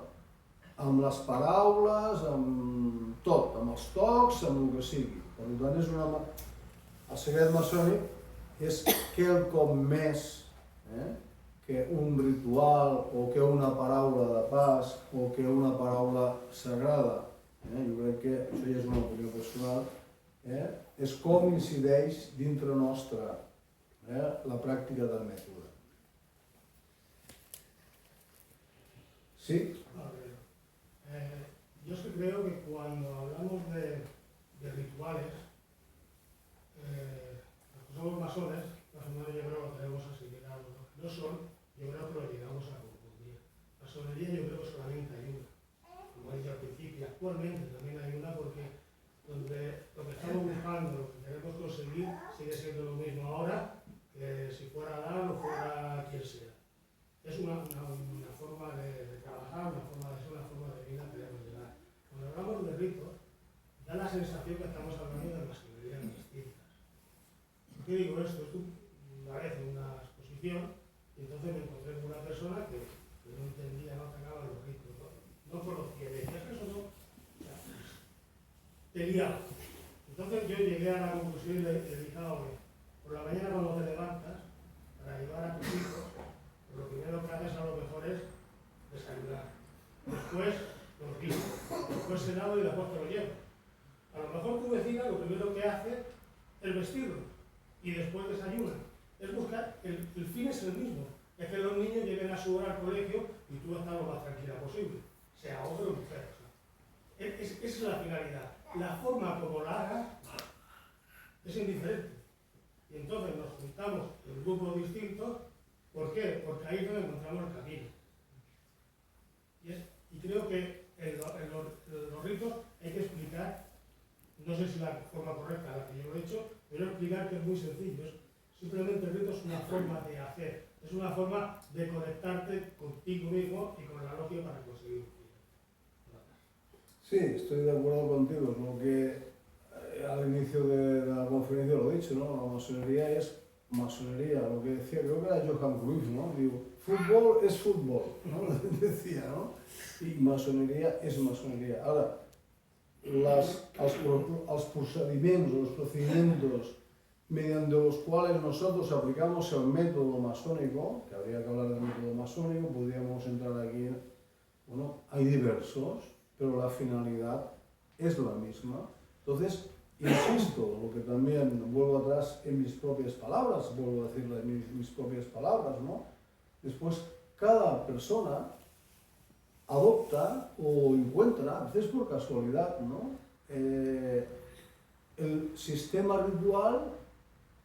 Amb les paraules, amb tot, amb els tocs, amb el que sigui. Per tant, el secret maçònic és quelcom més que un ritual o que una paraula de pas o que una paraula sagrada. Jo crec que això ja és una opinió personal. És com incideix dintre nostre la pràctica del mètode. ¿Sí? Yo sí creo que cuando hablamos de rituales, los que somos masones, más o menos yo creo que lo tenemos asimilado. Los que no son, yo creo que lo llegamos a confundir. La masonería yo creo que solamente hay una. Como he dicho al principio, actualmente también hay una porque donde lo que estamos buscando, lo que queremos conseguir, sigue siendo lo mismo ahora que si fuera Adán o fuera quien sea. Es una forma de trabajar, una forma de ser, una forma de vida que debemos llegar. Cuando hablamos de ritos, da la sensación que estamos hablando de masonerías distintas. ¿Por qué digo esto? Estuve una vez en una exposición y entonces me encontré con una persona que no entendía, no atacaba los ritos, no conocía, decía que eso no, o sea, te liaba. Entonces yo llegué a la conclusión y le dije, por la mañana cuando te levantas, para ayudar a tus hijos, lo primero que haces a lo mejor es desayunar. Después los ríos, después cenado y después te lo llevo. A lo mejor tu vecina lo primero que hace es vestirlo y después desayuna. Es buscar, el fin es el mismo, es que los niños lleguen a su hora al colegio y tú estás lo más tranquila posible, sea hombre o mujer. Esa es la finalidad. La forma como la hagas es indiferente. Y entonces nos juntamos en grupos distintos. ¿Por qué? Porque ahí es donde encontramos el camino. Y creo que en los ritos hay que explicar, no sé si la forma correcta la que yo lo he hecho, pero explicar que es muy sencillo. Simplemente el rito es una forma de hacer, es una forma de conectarte contigo mismo y con la logia para conseguir. Sí, estoy de acuerdo contigo. Lo que al inicio de la conferencia lo he dicho, ¿no? La masonería es masonería, lo que decía, creo que era Johan Cruyff, ¿no? Digo, fútbol es fútbol, ¿no? Decía, ¿no? Y masonería es masonería. Ahora, los procedimientos mediante los cuales nosotros aplicamos el método masónico, que habría que hablar del método masónico, podríamos entrar aquí, bueno, hay diversos, pero la finalidad es la misma. Entonces, insisto, lo que también vuelvo atrás en mis propias palabras, vuelvo a decirle mis propias palabras, ¿no? Después, cada persona adopta o encuentra, a veces por casualidad, ¿no? El sistema ritual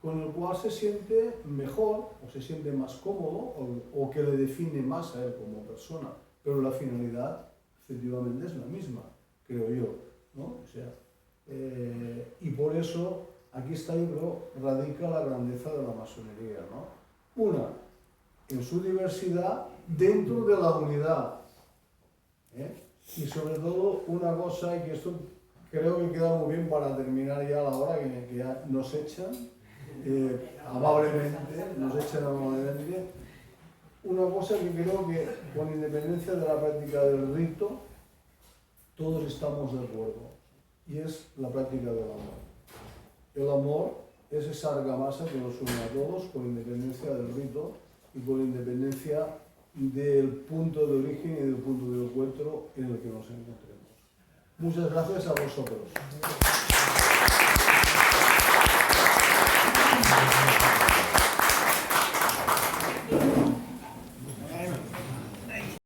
con el cual se siente mejor o se siente más cómodo o que le define más a él como persona. Pero la finalidad, efectivamente, es la misma, creo yo, ¿no? O sea, y por eso aquí está, yo creo, radica la grandeza de la masonería, ¿no? Una, en su diversidad dentro de la unidad. Y sobre todo una cosa, y que esto creo que queda muy bien para terminar ya la hora, que ya nos echan amablemente, una cosa que creo que con independencia de la práctica del rito, todos estamos de acuerdo. Y es la práctica del amor. El amor es esa argamasa que nos une a todos, con independencia del rito y con independencia del punto de origen y del punto de encuentro en el que nos encontremos. Muchas gracias a vosotros.